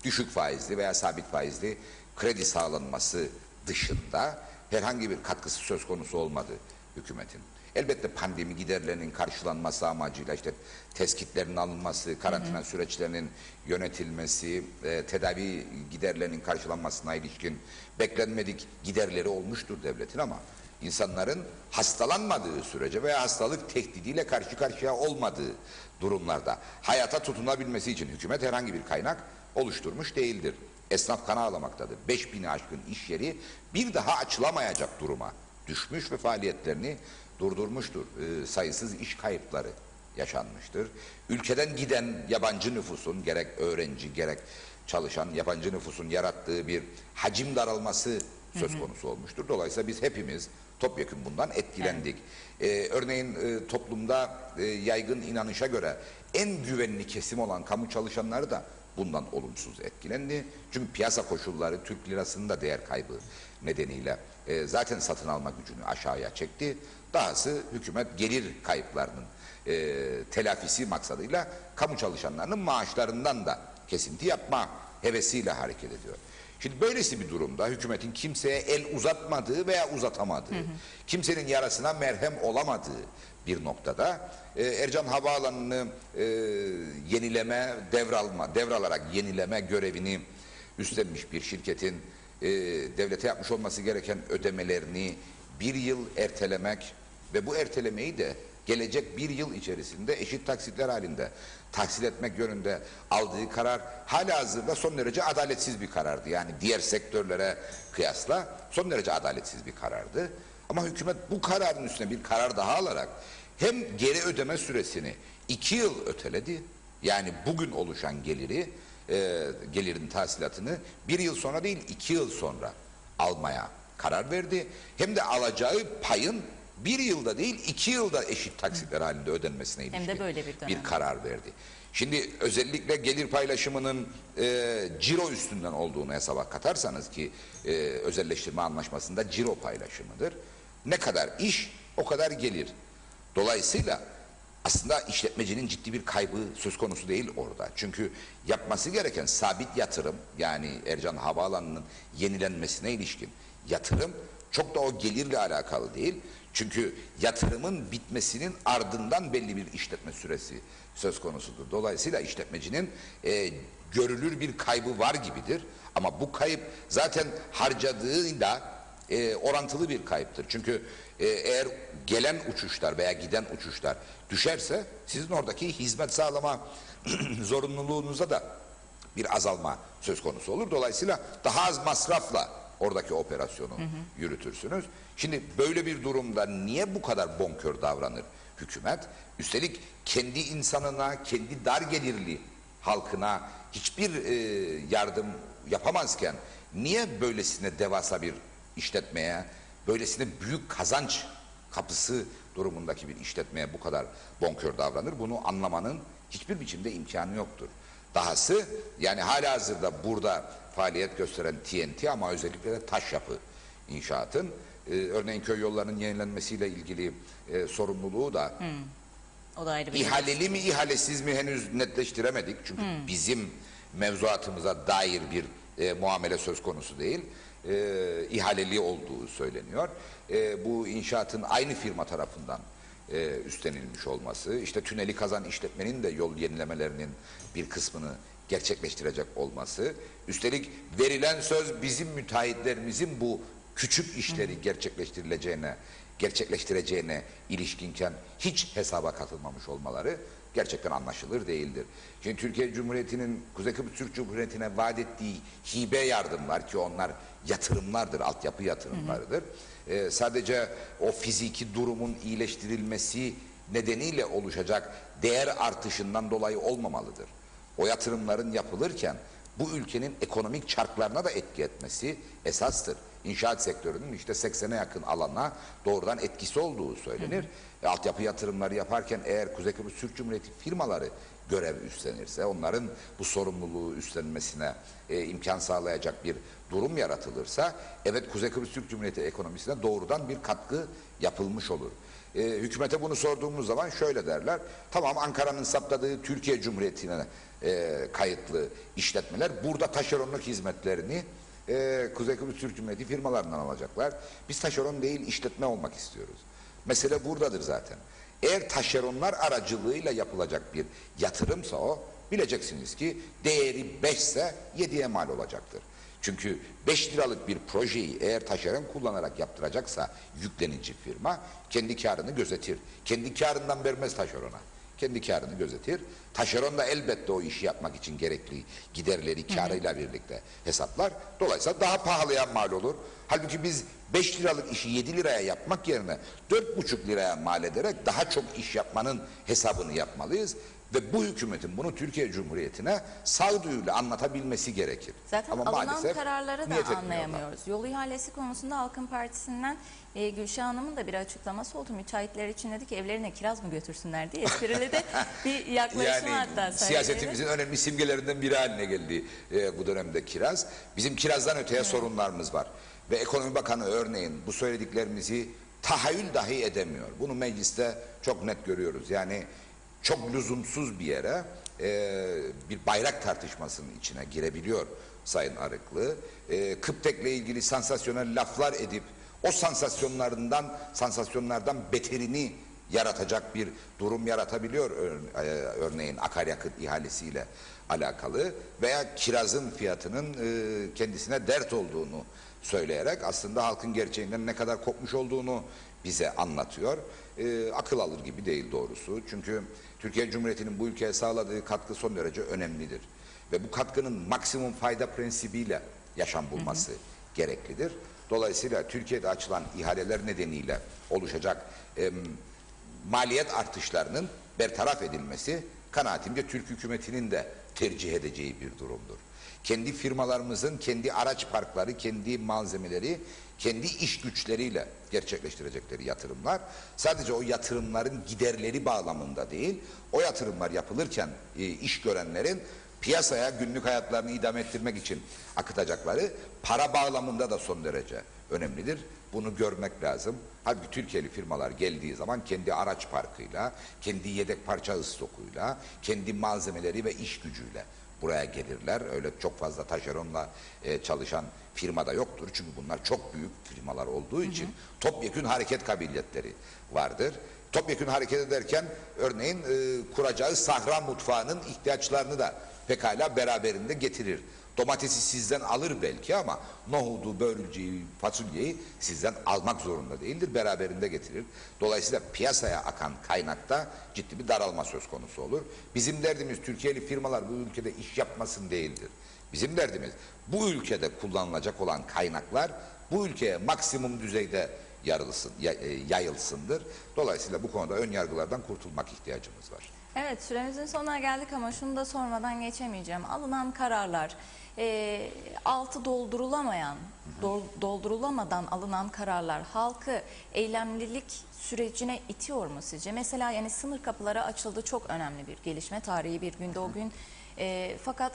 düşük faizli veya sabit faizli kredi sağlanması dışında herhangi bir katkısı söz konusu olmadı hükümetin. Elbette pandemi giderlerinin karşılanması amacıyla işte test alınması, karantina süreçlerinin yönetilmesi, tedavi giderlerinin karşılanmasına ilişkin beklenmedik giderleri olmuştur devletin, ama insanların hastalanmadığı sürece veya hastalık tehdidiyle karşı karşıya olmadığı durumlarda hayata tutunabilmesi için hükümet herhangi bir kaynak oluşturmuş değildir. Esnaf kana ağlamaktadır. 5000'i aşkın iş yeri bir daha açılamayacak duruma düşmüş ve faaliyetlerini durdurmuştur. Sayısız iş kayıpları yaşanmıştır. Ülkeden giden yabancı nüfusun, gerek öğrenci gerek çalışan yabancı nüfusun yarattığı bir hacim daralması söz konusu olmuştur. Dolayısıyla biz hepimiz topyekun bundan etkilendik. Örneğin toplumda yaygın inanışa göre en güvenli kesim olan kamu çalışanları da bundan olumsuz etkilendi. Çünkü piyasa koşulları Türk lirasının da değer kaybı nedeniyle zaten satın alma gücünü aşağıya çekti. Dahası hükümet gelir kayıplarının telafisi maksadıyla kamu çalışanlarının maaşlarından da kesinti yapma hevesiyle hareket ediyor. Şimdi böylesi bir durumda hükümetin kimseye el uzatmadığı veya uzatamadığı, kimsenin yarasına merhem olamadığı bir noktada Ercan Havaalanı'nı yenileme, devralarak yenileme görevini üstlenmiş bir şirketin devlete yapmış olması gereken ödemelerini bir yıl ertelemek ve bu ertelemeyi de gelecek bir yıl içerisinde eşit taksitler halinde tahsil etmek yönünde aldığı karar halihazırda son derece adaletsiz bir karardı. Yani diğer sektörlere kıyasla son derece adaletsiz bir karardı. Ama hükümet bu kararın üstüne bir karar daha alarak hem geri ödeme süresini 2 yıl öteledi. Yani bugün oluşan gelirin tahsilatını 1 yıl sonra değil 2 yıl sonra almaya karar verdi. Hem de alacağı payın 1 yılda değil 2 yılda eşit taksitler halinde ödenmesine ilişkin Hem de böyle bir karar verdi. Şimdi özellikle gelir paylaşımının ciro üstünden olduğunu hesaba katarsanız ki özelleştirme anlaşmasında ciro paylaşımıdır. Ne kadar iş o kadar gelir. Dolayısıyla aslında işletmecinin ciddi bir kaybı söz konusu değil orada. Çünkü yapması gereken sabit yatırım, yani Ercan Havaalanı'nın yenilenmesine ilişkin yatırım çok da o gelirle alakalı değil. Çünkü yatırımın bitmesinin ardından belli bir işletme süresi söz konusudur. Dolayısıyla işletmecinin görülür bir kaybı var gibidir. Ama bu kayıp zaten harcadığıyla orantılı bir kayıptır. Çünkü eğer gelen uçuşlar veya giden uçuşlar düşerse sizin oradaki hizmet sağlama zorunluluğunuza da bir azalma söz konusu olur. Dolayısıyla daha az masrafla oradaki operasyonu yürütürsünüz. Şimdi böyle bir durumda niye bu kadar bonkör davranır hükümet? Üstelik kendi insanına, kendi dar gelirli halkına hiçbir yardım yapamazken niye böylesine devasa bir işletmeye, böylesine büyük kazanç kapısı durumundaki bir işletmeye bu kadar bonkör davranır? Bunu anlamanın hiçbir biçimde imkanı yoktur. Dahası yani halihazırda burada faaliyet gösteren TNT ama özellikle de taş yapı inşaatın örneğin köy yollarının yenilenmesiyle ilgili sorumluluğu da o da ayrı bir ihaleli mi ihalesiz mi henüz netleştiremedik. Çünkü bizim mevzuatımıza dair bir muamele söz konusu değil. İhaleli olduğu söyleniyor. Bu inşaatın aynı firma tarafından üstlenilmiş olması, işte tüneli kazan işletmenin de yol yenilemelerinin bir kısmını gerçekleştirecek olması, üstelik verilen söz bizim müteahhitlerimizin bu küçük işleri gerçekleştireceğine ilişkinken hiç hesaba katılmamış olmaları gerçekten anlaşılır değildir. Şimdi Türkiye Cumhuriyeti'nin Kuzey Kıbrıs Türk Cumhuriyeti'ne vaat ettiği hibe yardımlar ki onlar yatırımlardır, altyapı yatırımlarıdır. Sadece o fiziki durumun iyileştirilmesi nedeniyle oluşacak değer artışından dolayı olmamalıdır. O yatırımların yapılırken bu ülkenin ekonomik çarklarına da etki etmesi esastır. İnşaat sektörünün işte 80'e yakın alana doğrudan etkisi olduğu söylenir. Altyapı yatırımları yaparken eğer Kuzey Kıbrıs Türk Cumhuriyeti firmaları görev üstlenirse, onların bu sorumluluğu üstlenmesine imkan sağlayacak bir durum yaratılırsa, evet Kuzey Kıbrıs Türk Cumhuriyeti ekonomisine doğrudan bir katkı yapılmış olur. Hükümete bunu sorduğumuz zaman şöyle derler: tamam, Ankara'nın saptadığı Türkiye Cumhuriyeti'ne kayıtlı işletmeler burada taşeronluk hizmetlerini Kuzey Kıbrıs Türk Cumhuriyeti firmalarından alacaklar. Biz taşeron değil, işletme olmak istiyoruz. Mesele buradadır zaten. Eğer taşeronlar aracılığıyla yapılacak bir yatırımsa o, bileceksiniz ki değeri 5 ise 7'ye mal olacaktır. Çünkü 5 liralık bir projeyi eğer taşeron kullanarak yaptıracaksa yüklenici firma kendi karını gözetir. Kendi karından vermez taşerona. Kendi karını gözetir. Taşeron da elbette o işi yapmak için gerekli giderleri karıyla birlikte hesaplar. Dolayısıyla daha pahalıya mal olur. Halbuki biz 5 liralık işi 7 liraya yapmak yerine 4,5 liraya mal ederek daha çok iş yapmanın hesabını yapmalıyız. Ve bu hükümetin bunu Türkiye Cumhuriyeti'ne sağduyuyla anlatabilmesi gerekir. Zaten ama alınan kararları niyet da anlayamıyoruz. Yol ihalesi konusunda Halkın Partisi'nden Gülşah Hanım'ın da bir açıklaması oldu. Müteahhitler için dedi ki evlerine kiraz mı götürsünler diye esprili de bir yaklaşım hatta. Siyasetimizin önemli simgelerinden biri haline geldi bu dönemde kiraz. Bizim kirazdan öteye sorunlarımız var. Ve Ekonomi Bakanı örneğin bu söylediklerimizi tahayyül dahi edemiyor. Bunu mecliste çok net görüyoruz. Yani çok lüzumsuz bir yere bir bayrak tartışmasının içine girebiliyor Sayın Arıklı. Kıptek'le ilgili sansasyonel laflar edip o sansasyonlardan beterini yaratacak bir durum yaratabiliyor, örneğin akaryakıt ihalesiyle alakalı veya kirazın fiyatının kendisine dert olduğunu söyleyerek aslında halkın gerçeğinden ne kadar kopmuş olduğunu bize anlatıyor. Akıl alır gibi değil doğrusu. Çünkü Türkiye Cumhuriyeti'nin bu ülkeye sağladığı katkı son derece önemlidir. Ve bu katkının maksimum fayda prensibiyle yaşam bulması gereklidir. Dolayısıyla Türkiye'de açılan ihaleler nedeniyle oluşacak maliyet artışlarının bertaraf edilmesi kanaatimce Türk hükümetinin de tercih edeceği bir durumdur. Kendi firmalarımızın kendi araç parkları, kendi malzemeleri, kendi iş güçleriyle gerçekleştirecekleri yatırımlar sadece o yatırımların giderleri bağlamında değil, o yatırımlar yapılırken iş görenlerin piyasaya günlük hayatlarını idame ettirmek için akıtacakları para bağlamında da son derece önemlidir. Bunu görmek lazım. Halbuki Türkiye'li firmalar geldiği zaman kendi araç parkıyla, kendi yedek parça stokuyla, kendi malzemeleri ve iş gücüyle buraya gelirler. Öyle çok fazla taşeronla çalışan firma da yoktur. Çünkü bunlar çok büyük firmalar olduğu için topyekün hareket kabiliyetleri vardır. Topyekün hareket ederken örneğin kuracağı sahra mutfağının ihtiyaçlarını da pekala beraberinde getirir. Domatesi sizden alır belki ama nohudu, börülceyi, fasulyeyi sizden almak zorunda değildir. Beraberinde getirir. Dolayısıyla piyasaya akan kaynakta ciddi bir daralma söz konusu olur. Bizim derdimiz Türkiye'li firmalar bu ülkede iş yapmasın değildir. Bizim derdimiz bu ülkede kullanılacak olan kaynaklar bu ülkeye maksimum düzeyde yayılsındır. Dolayısıyla bu konuda ön yargılardan kurtulmak ihtiyacımız var. Evet, süremizin sonuna geldik ama şunu da sormadan geçemeyeceğim. Alınan kararlar, altı doldurulamadan alınan kararlar halkı eylemlilik sürecine itiyor mu sizce? Mesela yani sınır kapıları açıldı, çok önemli bir gelişme, tarihi bir günde o gün. Fakat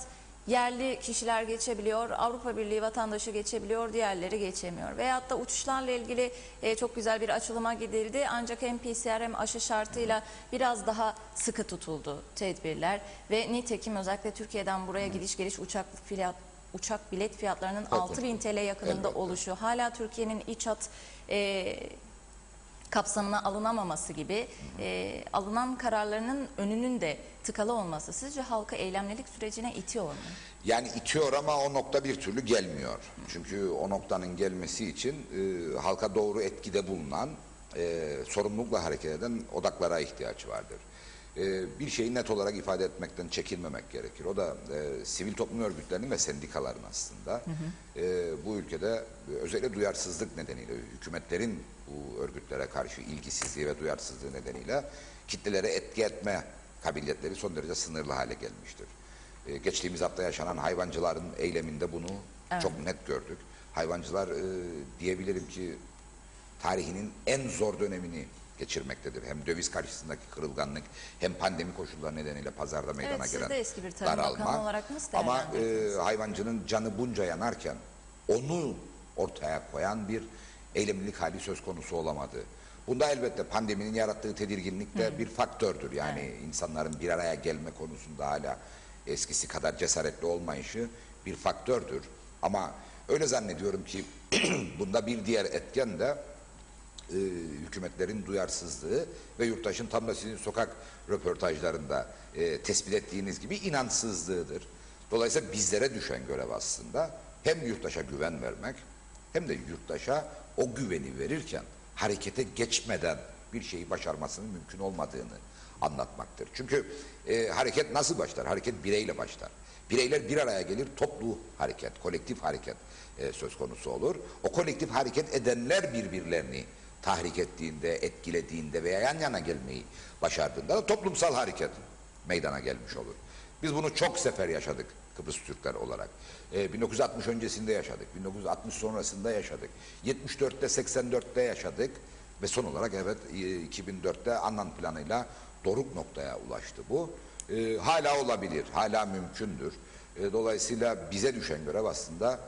yerli kişiler geçebiliyor, Avrupa Birliği vatandaşı geçebiliyor, diğerleri geçemiyor. Veyahut da uçuşlarla ilgili çok güzel bir açılıma gidildi ancak hem PCR hem aşı şartıyla biraz daha sıkı tutuldu tedbirler. Ve nitekim özellikle Türkiye'den buraya gidiş geliş uçak bilet fiyatlarının 6.000 TL yakınında oluşu, hala Türkiye'nin iç hat kapsamına alınamaması gibi alınan kararlarının önünün de tıkalı olması sizce halkı eylemlilik sürecine itiyor mu? Yani itiyor ama o nokta bir türlü gelmiyor. Çünkü o noktanın gelmesi için halka doğru etkide bulunan, sorumlulukla hareket eden odaklara ihtiyaç vardır. Bir şeyi net olarak ifade etmekten çekinmemek gerekir. O da sivil toplum örgütlerinin ve sendikaların aslında bu ülkede özellikle duyarsızlık nedeniyle, hükümetlerin bu örgütlere karşı ilgisizliği ve duyarsızlığı nedeniyle kitlelere etki etme kabiliyetleri son derece sınırlı hale gelmiştir. Geçtiğimiz hafta yaşanan hayvancıların eyleminde bunu çok net gördük. Hayvancılar diyebilirim ki tarihinin en zor dönemini geçirmektedir. Hem döviz karşısındaki kırılganlık hem pandemi koşulları nedeniyle pazarda meydana Evet, siz gelen de eski bir Tarım daralma. Bakanı olarak nasıl Ama değerlendiriyorsunuz? hayvancının canı bunca yanarken onu ortaya koyan bir eylemlilik hali söz konusu olamadı. Bunda elbette pandeminin yarattığı tedirginlik de bir faktördür. Yani insanların bir araya gelme konusunda hala eskisi kadar cesaretli olmayışı bir faktördür. Ama öyle zannediyorum ki bunda bir diğer etken de hükümetlerin duyarsızlığı ve yurttaşın tam da sizin sokak röportajlarında tespit ettiğiniz gibi inançsızlığıdır. Dolayısıyla bizlere düşen görev aslında hem yurttaşa güven vermek hem de yurttaşa o güveni verirken harekete geçmeden bir şeyi başarmasının mümkün olmadığını anlatmaktır. Çünkü hareket nasıl başlar? Hareket bireyle başlar. Bireyler bir araya gelir, toplu hareket, kolektif hareket söz konusu olur. O kolektif hareket edenler birbirlerini tahrik ettiğinde, etkilediğinde veya yan yana gelmeyi başardığında da toplumsal hareket meydana gelmiş olur. Biz bunu çok sefer yaşadık Kıbrıs Türkler olarak. 1960 öncesinde yaşadık, 1960 sonrasında yaşadık, 74'te 84'te yaşadık ve son olarak evet 2004'te Annan planıyla doruk noktaya ulaştı bu. Hala olabilir, hala mümkündür. Dolayısıyla bize düşen görev aslında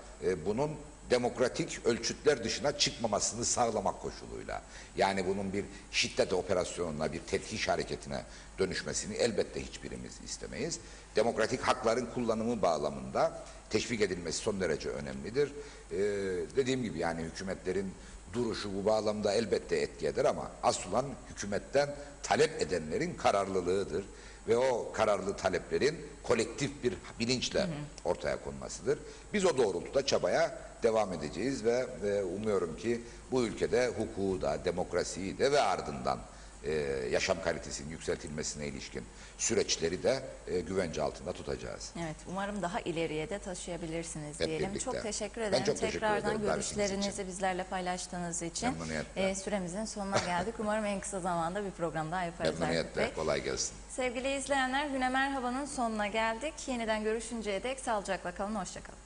bunun demokratik ölçütler dışına çıkmamasını sağlamak koşuluyla. Yani bunun bir şiddet operasyonuna, bir teftiş hareketine dönüşmesini elbette hiçbirimiz istemeyiz. Demokratik hakların kullanımı bağlamında teşvik edilmesi son derece önemlidir. Dediğim gibi yani hükümetlerin duruşu bu bağlamda elbette etki eder ama asıl olan hükümetten talep edenlerin kararlılığıdır. Ve o kararlı taleplerin kolektif bir bilinçle ortaya konmasıdır. Biz o doğrultuda çabaya devam edeceğiz ve umuyorum ki bu ülkede hukuku da, demokrasiyi de ve ardından yaşam kalitesinin yükseltilmesine ilişkin süreçleri de güvence altında tutacağız. Evet, umarım daha ileriye de taşıyabilirsiniz Hep diyelim. birlikte. Çok teşekkür Ben ederim. çok teşekkür Tekrardan ederim davetiniz görüşlerinizi için. bizlerle paylaştığınız için. Memnuniyetle. Süremizin sonuna geldik. Umarım en kısa zamanda bir program daha yaparız Erkut Bey. Memnuniyetle, kolay gelsin. Sevgili izleyenler, Güne Merhaba'nın sonuna geldik. Yeniden görüşünceye dek sağlıcakla kalın, hoşça kalın.